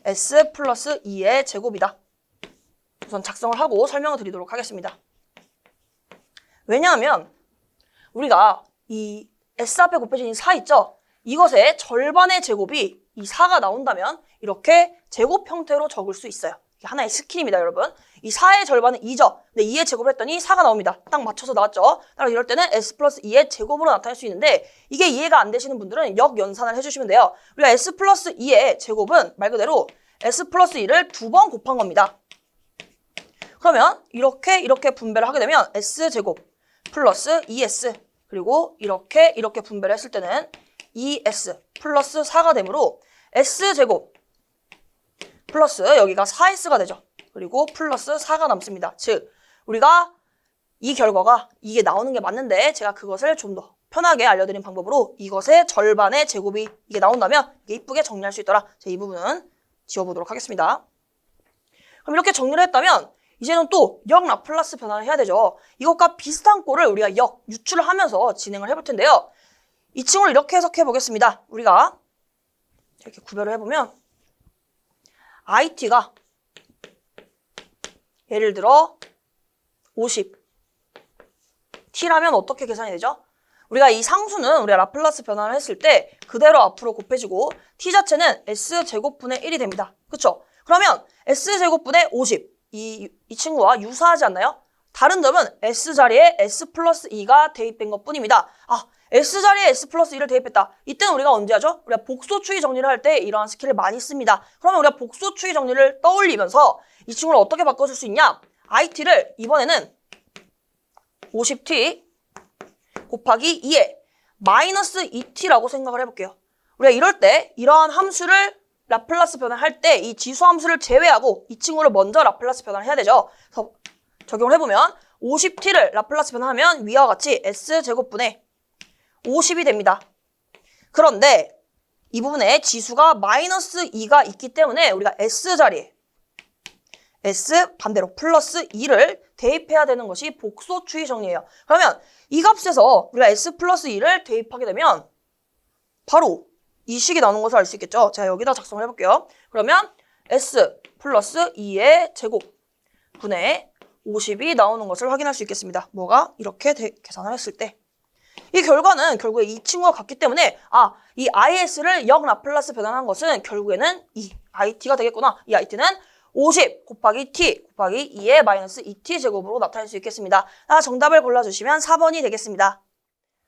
s 플러스 2의 제곱이다. 우선 작성을 하고 설명을 드리도록 하겠습니다. 왜냐하면 우리가 이 s 앞에 곱해진 이 4 있죠? 이것의 절반의 제곱이 이 4가 나온다면 이렇게 제곱 형태로 적을 수 있어요. 이게 하나의 스킬입니다, 여러분. 이 4의 절반은 2죠. 근데 2의 제곱을 했더니 4가 나옵니다. 딱 맞춰서 나왔죠. 따라서 이럴 때는 s 플러스 2의 제곱으로 나타낼 수 있는데 이게 이해가 안 되시는 분들은 역연산을 해주시면 돼요. 우리가 s 플러스 2의 제곱은 말 그대로 s 플러스 2를 2번 곱한 겁니다. 그러면 이렇게 분배를 하게 되면 s제곱 플러스 2s 그리고 이렇게 분배를 했을 때는 2s 플러스 4가 되므로 s제곱 플러스 여기가 4s가 되죠. 그리고 플러스 4가 남습니다. 즉 우리가 이 결과가 이게 나오는 게 맞는데 제가 그것을 좀 더 편하게 알려드린 방법으로 이것의 절반의 제곱이 이게 나온다면 이게 이쁘게 정리할 수 있더라. 제가 이 부분은 지워보도록 하겠습니다. 그럼 이렇게 정리를 했다면 이제는 또 역 라플라스 변환을 해야 되죠. 이것과 비슷한 꼴을 우리가 유출을 하면서 진행을 해볼 텐데요. 이 친구를 이렇게 해석해 보겠습니다. 우리가 이렇게 구별을 해보면 it가 예를 들어 50 t라면 어떻게 계산이 되죠? 우리가 이 상수는 우리가 라플라스 변환을 했을 때 그대로 앞으로 곱해지고 t 자체는 s제곱분의 1이 됩니다. 그쵸? 그러면 s제곱분의 50 이 친구와 유사하지 않나요? 다른 점은 s자리에 s 플러스 2가 대입된 것 뿐입니다. s자리에 s 플러스 2를 대입했다. 이때는 우리가 언제 하죠? 우리가 복소추이 정리를 할 때 이러한 스킬을 많이 씁니다. 그러면 우리가 복소추이 정리를 떠올리면서 이 친구를 어떻게 바꿔줄 수 있냐? it를 이번에는 50t 곱하기 2에 마이너스 2t라고 생각을 해볼게요. 우리가 이럴 때 이러한 함수를 라플라스 변환할 때 이 지수 함수를 제외하고 이 친구를 먼저 라플라스 변환을 해야 되죠. 그래서 적용을 해보면 50t를 라플라스 변환하면 위와 같이 s제곱분의 50이 됩니다. 그런데 이 부분에 지수가 마이너스 2가 있기 때문에 우리가 s자리에 s 반대로 플러스 2를 대입해야 되는 것이 복소추이 정리예요. 그러면 이 값에서 우리가 s 플러스 2를 대입하게 되면 바로 이 식이 나오는 것을 알 수 있겠죠. 제가 여기다 작성을 해볼게요. 그러면 s 플러스 2의 제곱 분의 50이 나오는 것을 확인할 수 있겠습니다. 뭐가 이렇게 계산을 했을 때 이 결과는 결국에 이 친구와 같기 때문에 이 is를 역 라플라스 변환한 것은 결국에는 이 it가 되겠구나. 이 it는 50 곱하기 t 곱하기 2의 마이너스 2t 제곱으로 나타낼 수 있겠습니다. 정답을 골라주시면 4번이 되겠습니다.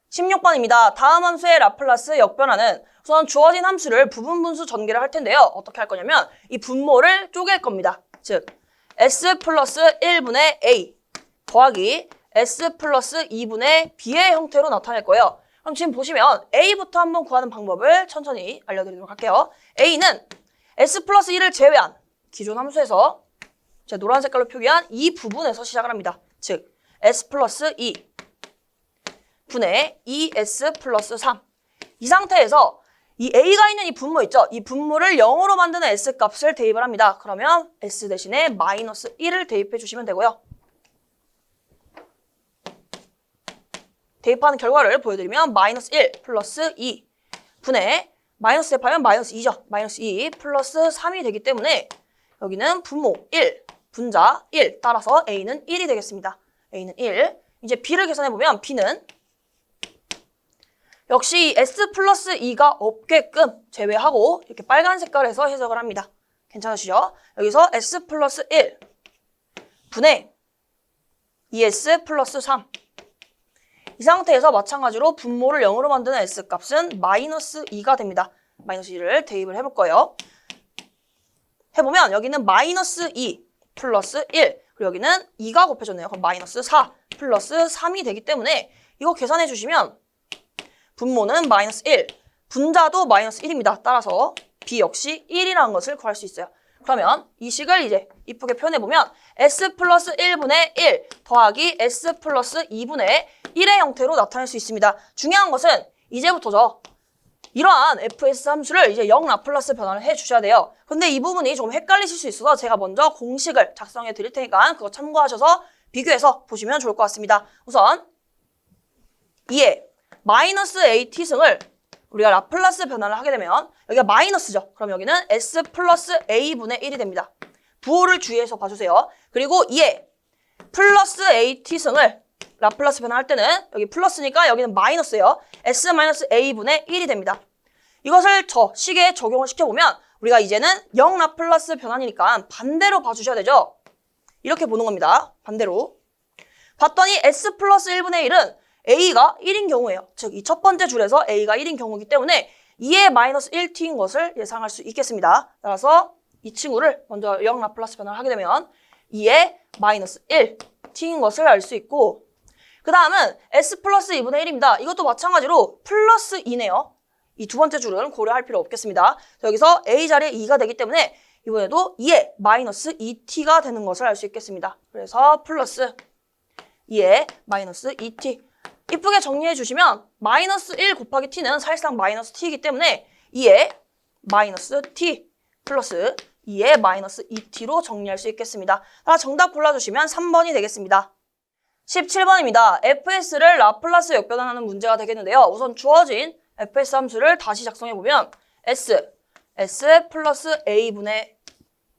16번입니다. 다음 함수의 라플라스 역변화는 우선 주어진 함수를 부분 분수 전개를 할 텐데요. 어떻게 할 거냐면 이 분모를 쪼갤 겁니다. 즉 s 플러스 1분의 a 더하기 s 플러스 2분의 b의 형태로 나타낼 거예요. 그럼 지금 보시면 a부터 한번 구하는 방법을 천천히 알려드리도록 할게요. a는 s 플러스 2를 제외한 기존 함수에서 제가 노란 색깔로 표기한 이 부분에서 시작을 합니다. 즉 S 플러스 2 분의 2S 플러스 3. 이 상태에서 이 A가 있는 이 분모 있죠? 이 분모를 0으로 만드는 S 값을 대입을 합니다. 그러면 S 대신에 마이너스 1을 대입해 주시면 되고요. 대입하는 결과를 보여드리면 마이너스 1 플러스 2 분의 마이너스 대입하면 마이너스 2죠. 마이너스 2 플러스 3이 되기 때문에 여기는 분모 1, 분자 1 따라서 A는 1이 되겠습니다. A는 1. 이제 B를 계산해보면 B는 역시 S 플러스 2가 없게끔 제외하고 이렇게 빨간 색깔에서 해석을 합니다. 괜찮으시죠? 여기서 S 플러스 1 분의 2S 플러스 3. 이 상태에서 마찬가지로 분모를 0으로 만드는 S값은 마이너스 2가 됩니다. 마이너스 2를 대입을 해볼 거예요. 해보면 여기는 마이너스 2 플러스 1 그리고 여기는 2가 곱해졌네요. 그럼 마이너스 4 플러스 3이 되기 때문에 이거 계산해 주시면 분모는 마이너스 1, 분자도 마이너스 1입니다. 따라서 B 역시 1이라는 것을 구할 수 있어요. 그러면 이 식을 이제 이쁘게 표현해보면 S 플러스 1분의 1 더하기 S 플러스 2분의 1의 형태로 나타낼 수 있습니다. 중요한 것은 이제부터죠. 이러한 fs 함수를 이제 0 라플라스 변환을 해주셔야 돼요. 근데 이 부분이 좀 헷갈리실 수 있어서 제가 먼저 공식을 작성해 드릴 테니까 그거 참고하셔서 비교해서 보시면 좋을 것 같습니다. 우선 2의 마이너스 AT승을 우리가 라플라스 변환을 하게 되면 여기가 마이너스죠. 그럼 여기는 S 플러스 A분의 1이 됩니다. 부호를 주의해서 봐주세요. 그리고 2의 플러스 AT승을 라플라스 변환할 때는 여기 플러스니까 여기는 마이너스예요. S 마이너스 A분의 1이 됩니다. 이것을 저 식에 적용을 시켜보면 우리가 이제는 0 라플라스 변환이니까 반대로 봐주셔야 되죠. 이렇게 보는 겁니다. 반대로. 봤더니 S 플러스 1분의 1은 A가 1인 경우예요. 즉, 이 첫 번째 줄에서 A가 1인 경우이기 때문에 2의 마이너스 1t인 것을 예상할 수 있겠습니다. 따라서 이 친구를 먼저 0 라플라스 변환을 하게 되면 2의 마이너스 1t인 것을 알 수 있고 그 다음은 S 플러스 2분의 1입니다. 이것도 마찬가지로 플러스 2네요. 이 두 번째 줄은 고려할 필요 없겠습니다. 여기서 A 자리에 2가 되기 때문에 이번에도 2의 마이너스 2t가 되는 것을 알 수 있겠습니다. 그래서 플러스 2의 마이너스 2t. 이쁘게 정리해 주시면 마이너스 1 곱하기 t는 사실상 마이너스 t이기 때문에 2의 마이너스 t 플러스 2의 마이너스 2t로 정리할 수 있겠습니다. 정답 골라주시면 3번이 되겠습니다. 17번입니다. fs를 라플라스 역변환하는 문제가 되겠는데요. 우선 주어진 fs 함수를 다시 작성해보면 s 플러스 a분의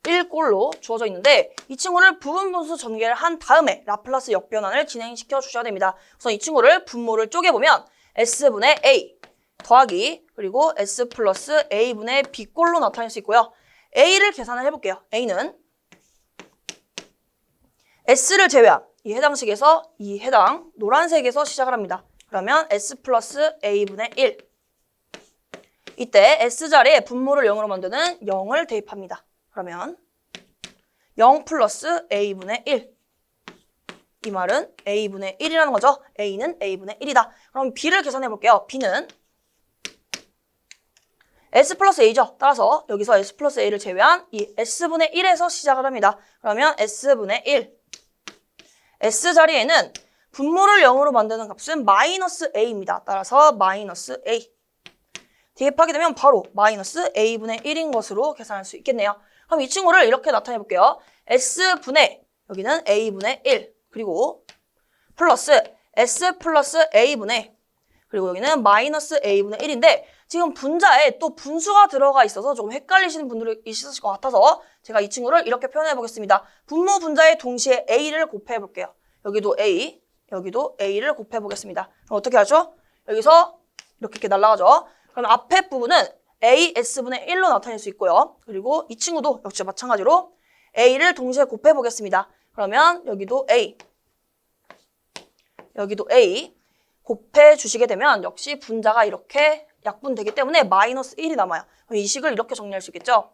1꼴로 주어져 있는데 이 친구를 부분 분수 전개를 한 다음에 라플라스 역변환을 진행시켜 주셔야 됩니다. 우선 이 친구를 분모를 쪼개보면 s분의 a 더하기 그리고 s 플러스 a분의 b꼴로 나타낼 수 있고요. a를 계산을 해볼게요. a는 s를 제외한 이 해당 식에서 이 해당 노란색에서 시작을 합니다. 그러면 s 플러스 a분의 1 이때 s자리에 분모를 0으로 만드는 0을 대입합니다. 그러면 0 플러스 a분의 1 이 말은 a분의 1이라는 거죠. a는 a분의 1이다. 그럼 b를 계산해 볼게요. b는 s 플러스 a죠. 따라서 여기서 s 플러스 a를 제외한 이 s분의 1에서 시작을 합니다. 그러면 s분의 1 s자리에는 분모를 0으로 만드는 값은 마이너스 a입니다. 따라서 마이너스 a 대입하게 되면 바로 마이너스 a분의 1인 것으로 계산할 수 있겠네요. 그럼 이 친구를 이렇게 나타내 볼게요. s분의 여기는 a분의 1 그리고 플러스 s 플러스 a분의 그리고 여기는 마이너스 a분의 1인데 지금 분자에 또 분수가 들어가 있어서 조금 헷갈리시는 분들이 있으실 것 같아서 제가 이 친구를 이렇게 표현해 보겠습니다. 분모 분자에 동시에 a를 곱해 볼게요. 여기도 a, 여기도 a를 곱해 보겠습니다. 그럼 어떻게 하죠? 여기서 이렇게 날아가죠. 그럼 앞에 부분은 AS분의 1로 나타낼 수 있고요. 그리고 이 친구도 역시 마찬가지로 A를 동시에 곱해 보겠습니다. 그러면 여기도 A, 여기도 A 곱해 주시게 되면 역시 분자가 이렇게 약분되기 때문에 마이너스 1이 남아요. 그럼 이 식을 이렇게 정리할 수 있겠죠?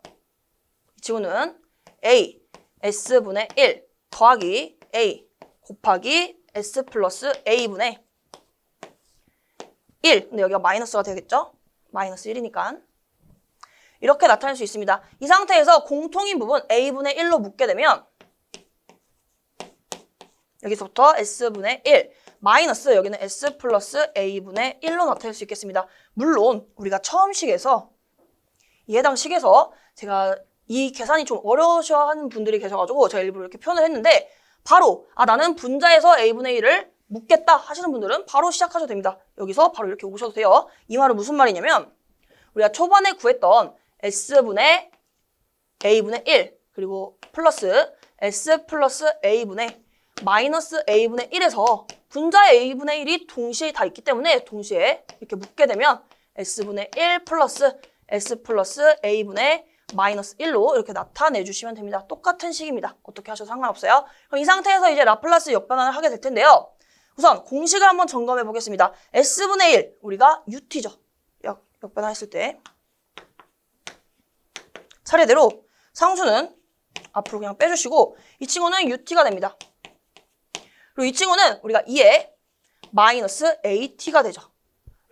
이 친구는 A, S분의 1 더하기 A 곱하기 S 플러스 A분의 1. 근데 여기가 마이너스가 되겠죠? 마이너스 1이니까. 이렇게 나타낼 수 있습니다. 이 상태에서 공통인 부분 A분의 1로 묶게 되면 여기서부터 S분의 1 마이너스 여기는 S 플러스 A분의 1로 나타낼 수 있겠습니다. 물론 우리가 처음 식에서 이 해당 식에서 제가 이 계산이 좀 어려워하는 분들이 계셔가지고 제가 일부러 이렇게 표현을 했는데 바로 나는 분자에서 A분의 1을 묻겠다 하시는 분들은 바로 시작하셔도 됩니다. 여기서 바로 이렇게 오셔도 돼요. 이 말은 무슨 말이냐면 우리가 초반에 구했던 S분의 A분의 1 그리고 플러스 S 플러스 A분의 마이너스 A분의 1에서 분자의 A분의 1이 동시에 다 있기 때문에 동시에 이렇게 묶게 되면 S분의 1 플러스 S 플러스 A분의 마이너스 1로 이렇게 나타내주시면 됩니다. 똑같은 식입니다. 어떻게 하셔도 상관없어요. 그럼 이 상태에서 이제 라플라스 역변환을 하게 될 텐데요. 우선 공식을 한번 점검해 보겠습니다. S분의 1, 우리가 UT죠. 역변환했을 때. 차례대로 상수는 앞으로 그냥 빼주시고 이 친구는 UT가 됩니다. 그리고 이 친구는 우리가 2에 마이너스 AT가 되죠.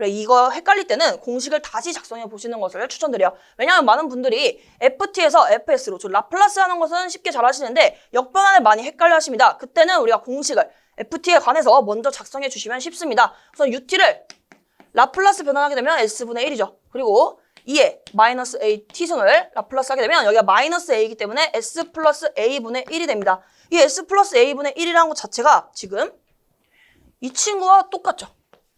이거 헷갈릴 때는 공식을 다시 작성해 보시는 것을 추천드려요. 왜냐하면 많은 분들이 FT에서 FS로 라플라스 하는 것은 쉽게 잘 하시는데 역변환을 많이 헷갈려 하십니다. 그때는 우리가 공식을 FT에 관해서 먼저 작성해 주시면 쉽습니다. 우선 UT를 라플라스 변환하게 되면 S분의 1이죠. 그리고 2에 마이너스 AT승을 라플라스 하게 되면 여기가 마이너스 A이기 때문에 S 플러스 A분의 1이 됩니다. 이 S 플러스 A분의 1이라는 것 자체가 지금 이 친구와 똑같죠.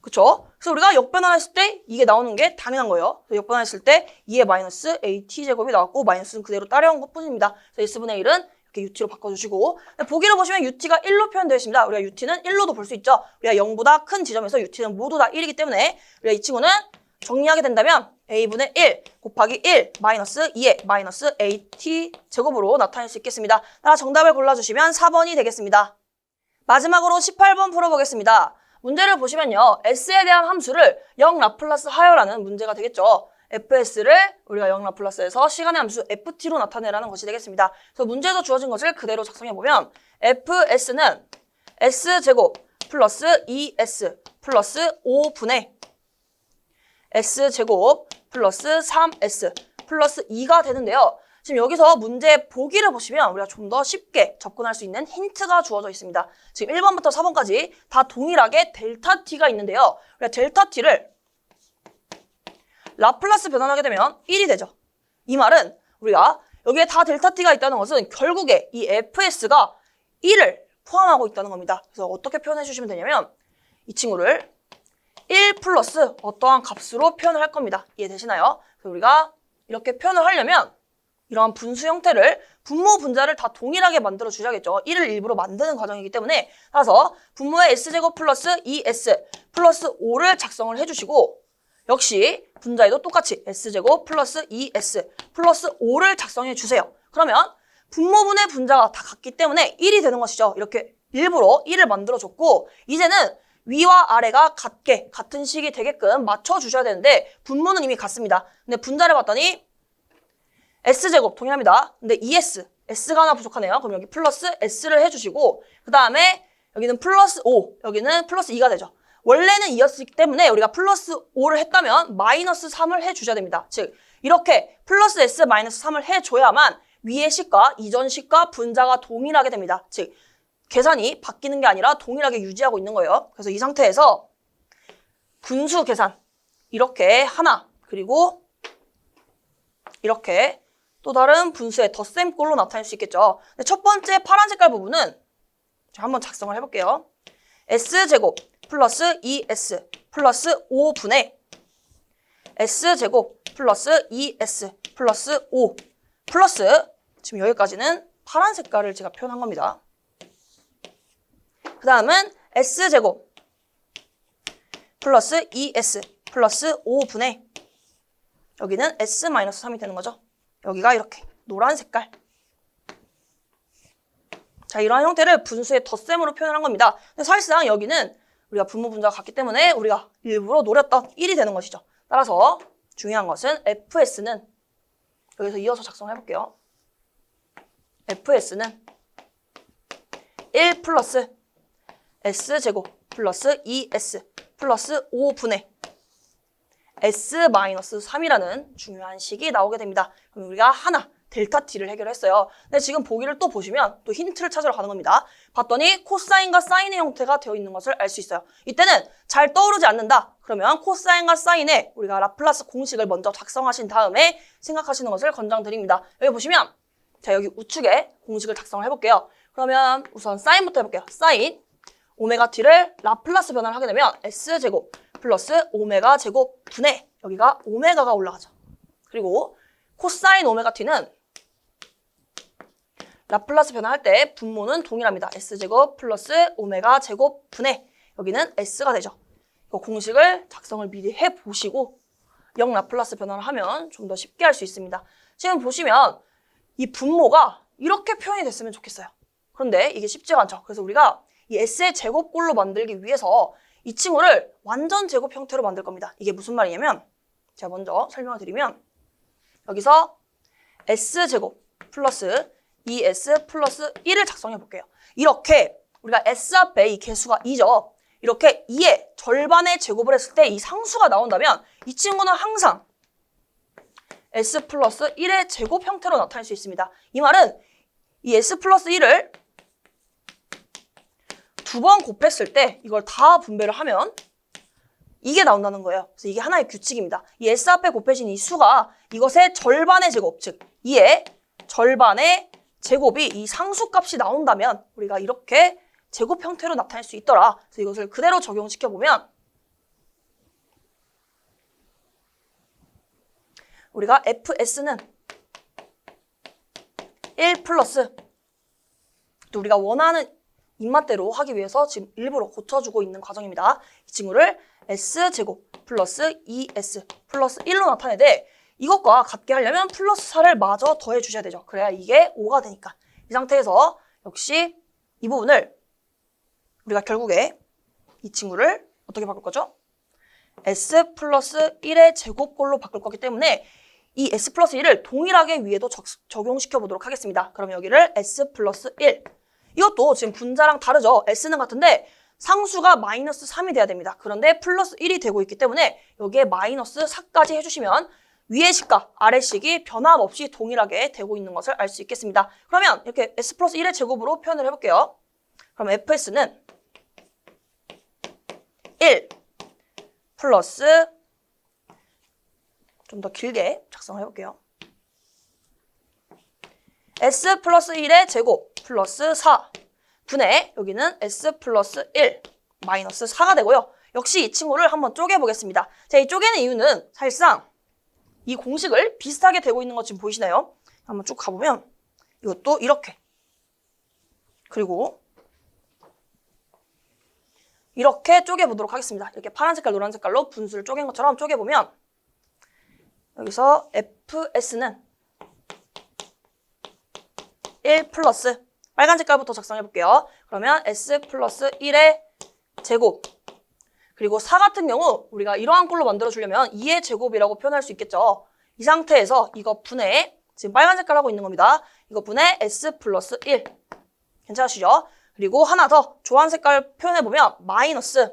그쵸? 그래서 우리가 역변환했을 때 이게 나오는 게 당연한 거예요. 그래서 역변환했을 때 2의 마이너스 AT제곱이 나왔고 마이너스는 그대로 따라온 것 뿐입니다. 그래서 S분의 1은 이렇게 UT로 바꿔주시고 보기를 보시면 UT가 1로 표현되어 있습니다. 우리가 UT는 1로도 볼 수 있죠. 우리가 0보다 큰 지점에서 UT는 모두 다 1이기 때문에 우리가 이 친구는 정리하게 된다면 A분의 1 곱하기 1 마이너스 2의 마이너스 AT 제곱으로 나타낼 수 있겠습니다. 따라 정답을 골라주시면 4번이 되겠습니다. 마지막으로 18번 풀어보겠습니다. 문제를 보시면요. S에 대한 함수를 0 라플라스 하여라는 문제가 되겠죠. FS를 우리가 0 라플라스에서 시간의 함수 FT로 나타내라는 것이 되겠습니다. 그래서 문제에서 주어진 것을 그대로 작성해보면 FS는 S제곱 플러스 2S 플러스 5분의 S제곱 플러스 3S 플러스 2가 되는데요. 지금 여기서 문제 보기를 보시면 우리가 좀 더 쉽게 접근할 수 있는 힌트가 주어져 있습니다. 지금 1번부터 4번까지 다 동일하게 델타 T가 있는데요. 우리가 델타 T를 라플라스 변환하게 되면 1이 되죠. 이 말은 우리가 여기에 다 델타 T가 있다는 것은 결국에 이 FS가 1을 포함하고 있다는 겁니다. 그래서 어떻게 표현해 주시면 되냐면 이 친구를 1 플러스 어떠한 값으로 표현을 할 겁니다. 이해되시나요? 그래서 우리가 이렇게 표현을 하려면 이러한 분수 형태를 분모 분자를 다 동일하게 만들어 주셔야겠죠. 1을 일부러 만드는 과정이기 때문에 따라서 분모의 S제곱 플러스 2S 플러스 5를 작성을 해주시고 역시 분자에도 똑같이 S제곱 플러스 2S 플러스 5를 작성해 주세요. 그러면 분모분의 분자가 다 같기 때문에 1이 되는 것이죠. 이렇게 일부러 1을 만들어줬고 이제는 위와 아래가 같은 식이 되게끔 맞춰주셔야 되는데 분모는 이미 같습니다. 근데 분자를 봤더니 S제곱 동일합니다. 근데 2S, S가 하나 부족하네요. 그럼 여기 플러스 S를 해주시고 그 다음에 여기는 플러스 5, 여기는 플러스 2가 되죠. 원래는 2였기 때문에 우리가 플러스 5를 했다면 마이너스 3을 해주셔야 됩니다. 즉 이렇게 플러스 S 마이너스 3을 해줘야만 위의 식과 이전 식과 분자가 동일하게 됩니다. 즉 계산이 바뀌는 게 아니라 동일하게 유지하고 있는 거예요. 그래서 이 상태에서 분수 계산 이렇게 하나 그리고 이렇게 또 다른 분수의 덧셈꼴로 나타낼 수 있겠죠. 근데 첫 번째 파란 색깔 부분은 한번 작성을 해볼게요. S제곱 플러스 2S 플러스 5분의 S제곱 플러스 2S 플러스 5 플러스 지금 여기까지는 파란 색깔을 제가 표현한 겁니다. 그 다음은 S제곱 플러스 2S 플러스 5분의 여기는 S-3이 되는 거죠. 여기가 이렇게 노란 색깔. 자, 이러한 형태를 분수의 덧셈으로 표현을 한 겁니다. 근데 사실상 여기는 우리가 분모 분자가 같기 때문에 우리가 일부러 노렸던 1이 되는 것이죠. 따라서 중요한 것은 FS는 여기서 이어서 작성을 해볼게요. FS는 1 플러스 S제곱 플러스 2S 플러스 5분의 S-3이라는 중요한 식이 나오게 됩니다. 그럼 우리가 하나 델타 t를 해결했어요. 근데 지금 보기를 또 보시면 또 힌트를 찾으러 가는 겁니다. 봤더니 코사인과 사인의 형태가 되어 있는 것을 알 수 있어요. 이때는 잘 떠오르지 않는다. 그러면 코사인과 사인의 우리가 라플라스 공식을 먼저 작성하신 다음에 생각하시는 것을 권장드립니다. 여기 보시면 자, 여기 우측에 공식을 작성을 해볼게요. 그러면 우선 사인부터 해볼게요. 사인 오메가 t를 라플라스 변화를 하게 되면 s제곱 플러스 오메가 제곱 분의 여기가 오메가가 올라가죠. 그리고 코사인 오메가 t는 라플라스 변화할 때 분모는 동일합니다. s제곱 플러스 오메가 제곱 분의 여기는 s가 되죠. 이 공식을 작성을 미리 해보시고 0 라플라스 변화를 하면 좀 더 쉽게 할 수 있습니다. 지금 보시면 이 분모가 이렇게 표현이 됐으면 좋겠어요. 그런데 이게 쉽지가 않죠. 그래서 우리가 이 s의 제곱꼴로 만들기 위해서 이 친구를 완전 제곱 형태로 만들 겁니다. 이게 무슨 말이냐면 제가 먼저 설명을 드리면 여기서 s제곱 플러스 2s 플러스 1을 작성해 볼게요. 이렇게 우리가 s 앞에 이 개수가 2죠. 이렇게 2의 절반의 제곱을 했을 때 이 상수가 나온다면 이 친구는 항상 s 플러스 1의 제곱 형태로 나타낼 수 있습니다. 이 말은 이 s 플러스 1을 두 번 곱했을 때 이걸 다 분배를 하면 이게 나온다는 거예요. 그래서 이게 하나의 규칙입니다. 이 s 앞에 곱해진 이 수가 이것의 절반의 제곱, 즉 2의 절반의 제곱이 이 상수값이 나온다면 우리가 이렇게 제곱 형태로 나타낼 수 있더라. 그래서 이것을 그대로 적용시켜보면 우리가 fs는 1 플러스 또 우리가 원하는 입맛대로 하기 위해서 지금 일부러 고쳐주고 있는 과정입니다. 이 친구를 s제곱 플러스 2s 플러스 1로 나타내되 이것과 같게 하려면 플러스 4를 마저 더해 주셔야 되죠. 그래야 이게 5가 되니까. 이 상태에서 역시 이 부분을 우리가 결국에 이 친구를 어떻게 바꿀 거죠? s 플러스 1의 제곱꼴로 바꿀 거기 때문에 이 s 플러스 1을 동일하게 위에도 적용시켜 보도록 하겠습니다. 그럼 여기를 s 플러스 1. 이것도 지금 분자랑 다르죠. s는 같은데 상수가 마이너스 3이 돼야 됩니다. 그런데 플러스 1이 되고 있기 때문에 여기에 마이너스 4까지 해주시면 위의 식과 아래 식이 변함없이 동일하게 되고 있는 것을 알 수 있겠습니다. 그러면 이렇게 s 플러스 1의 제곱으로 표현을 해볼게요. 그럼 fs는 1 플러스 좀 더 길게 작성을 해볼게요. s 플러스 1의 제곱 플러스 4 분의 여기는 s 플러스 1 마이너스 4가 되고요. 역시 이 친구를 한번 쪼개보겠습니다. 자, 이 쪼개는 이유는 사실상 이 공식을 비슷하게 되고 있는 거 지금 보이시나요? 한번 쭉 가보면 이것도 이렇게 그리고 이렇게 쪼개보도록 하겠습니다. 이렇게 파란 색깔, 노란 색깔로 분수를 쪼갠 것처럼 쪼개보면 여기서 fs는 1 플러스 빨간 색깔부터 작성해 볼게요. 그러면 s 플러스 1의 제곱 그리고 4 같은 경우 우리가 이러한 꼴로 만들어주려면 2의 제곱이라고 표현할 수 있겠죠. 이 상태에서 이거 분의 지금 빨간 색깔 하고 있는 겁니다. 이거 분의 s 플러스 1 괜찮으시죠? 그리고 하나 더 주황 색깔 표현해보면 마이너스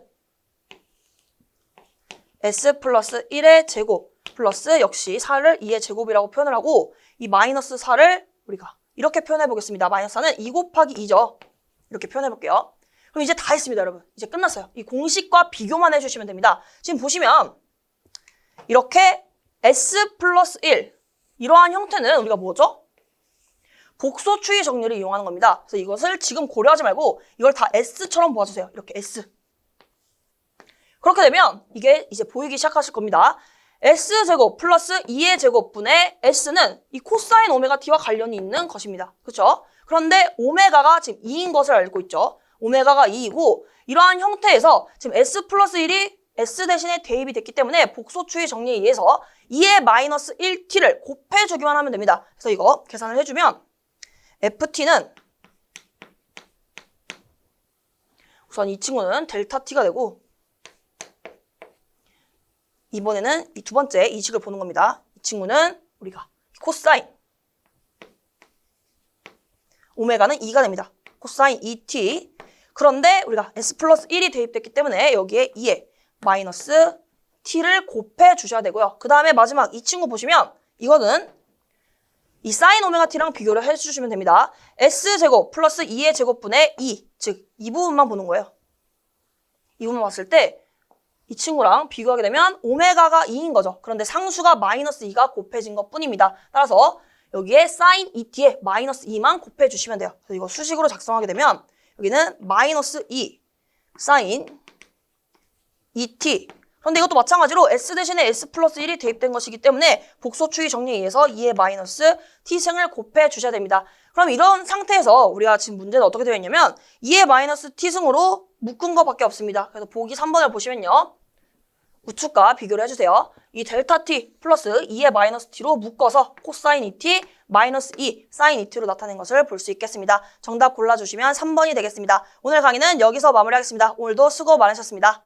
s 플러스 1의 제곱 플러스 역시 4를 2의 제곱이라고 표현을 하고 이 마이너스 4를 우리가 이렇게 표현해 보겠습니다. 마이너스 4는 2 곱하기 2죠. 이렇게 표현해 볼게요. 그럼 이제 다 했습니다, 여러분. 이제 끝났어요. 이 공식과 비교만 해주시면 됩니다. 지금 보시면 이렇게 s 플러스 1 이러한 형태는 우리가 뭐죠? 복소 추이 정리를 이용하는 겁니다. 그래서 이것을 지금 고려하지 말고 이걸 다 s처럼 보아주세요. 이렇게 s. 그렇게 되면 이게 이제 보이기 시작하실 겁니다. s제곱 플러스 2의 제곱분의 s는 이 코사인 오메가 t와 관련이 있는 것입니다. 그렇죠? 그런데 오메가가 지금 2인 것을 알고 있죠. 오메가가 2이고 이러한 형태에서 지금 s 플러스 1이 s 대신에 대입이 됐기 때문에 복소추이 정리에 의해서 2의 마이너스 1t를 곱해주기만 하면 됩니다. 그래서 이거 계산을 해주면 ft는 우선 이 친구는 델타 t가 되고 이번에는 이 두 번째 이 식을 보는 겁니다. 이 친구는 우리가 코사인 오메가는 2가 됩니다. 코사인 2t 그런데 우리가 s 플러스 1이 대입됐기 때문에 여기에 2에 마이너스 t를 곱해 주셔야 되고요. 그 다음에 마지막 이 친구 보시면 이거는 이 사인 오메가 t랑 비교를 해주시면 됩니다. S제곱 플러스 2의 제곱분의 2, 즉 이 부분만 보는 거예요. 이 부분 봤을 때 이 친구랑 비교하게 되면 오메가가 2인 거죠. 그런데 상수가 마이너스 2가 곱해진 것 뿐입니다. 따라서 여기에 sin 2t에 마이너스 2만 곱해주시면 돼요. 그래서 이거 수식으로 작성하게 되면 여기는 마이너스 2 sin 2t. 그런데 이것도 마찬가지로 s 대신에 s 플러스 1이 대입된 것이기 때문에 복소추이 정리에 의해서 2의 마이너스 t승을 곱해주셔야 됩니다. 그럼 이런 상태에서 우리가 지금 문제는 어떻게 되어 있냐면 2의 마이너스 t승으로 묶은 것밖에 없습니다. 그래서 보기 3번을 보시면요. 우측과 비교를 해주세요. 이 델타 t 플러스 2의 마이너스 t로 묶어서 코사인 2t 마이너스 2 사인 2t로 나타낸 것을 볼 수 있겠습니다. 정답 골라주시면 3번이 되겠습니다. 오늘 강의는 여기서 마무리하겠습니다. 오늘도 수고 많으셨습니다.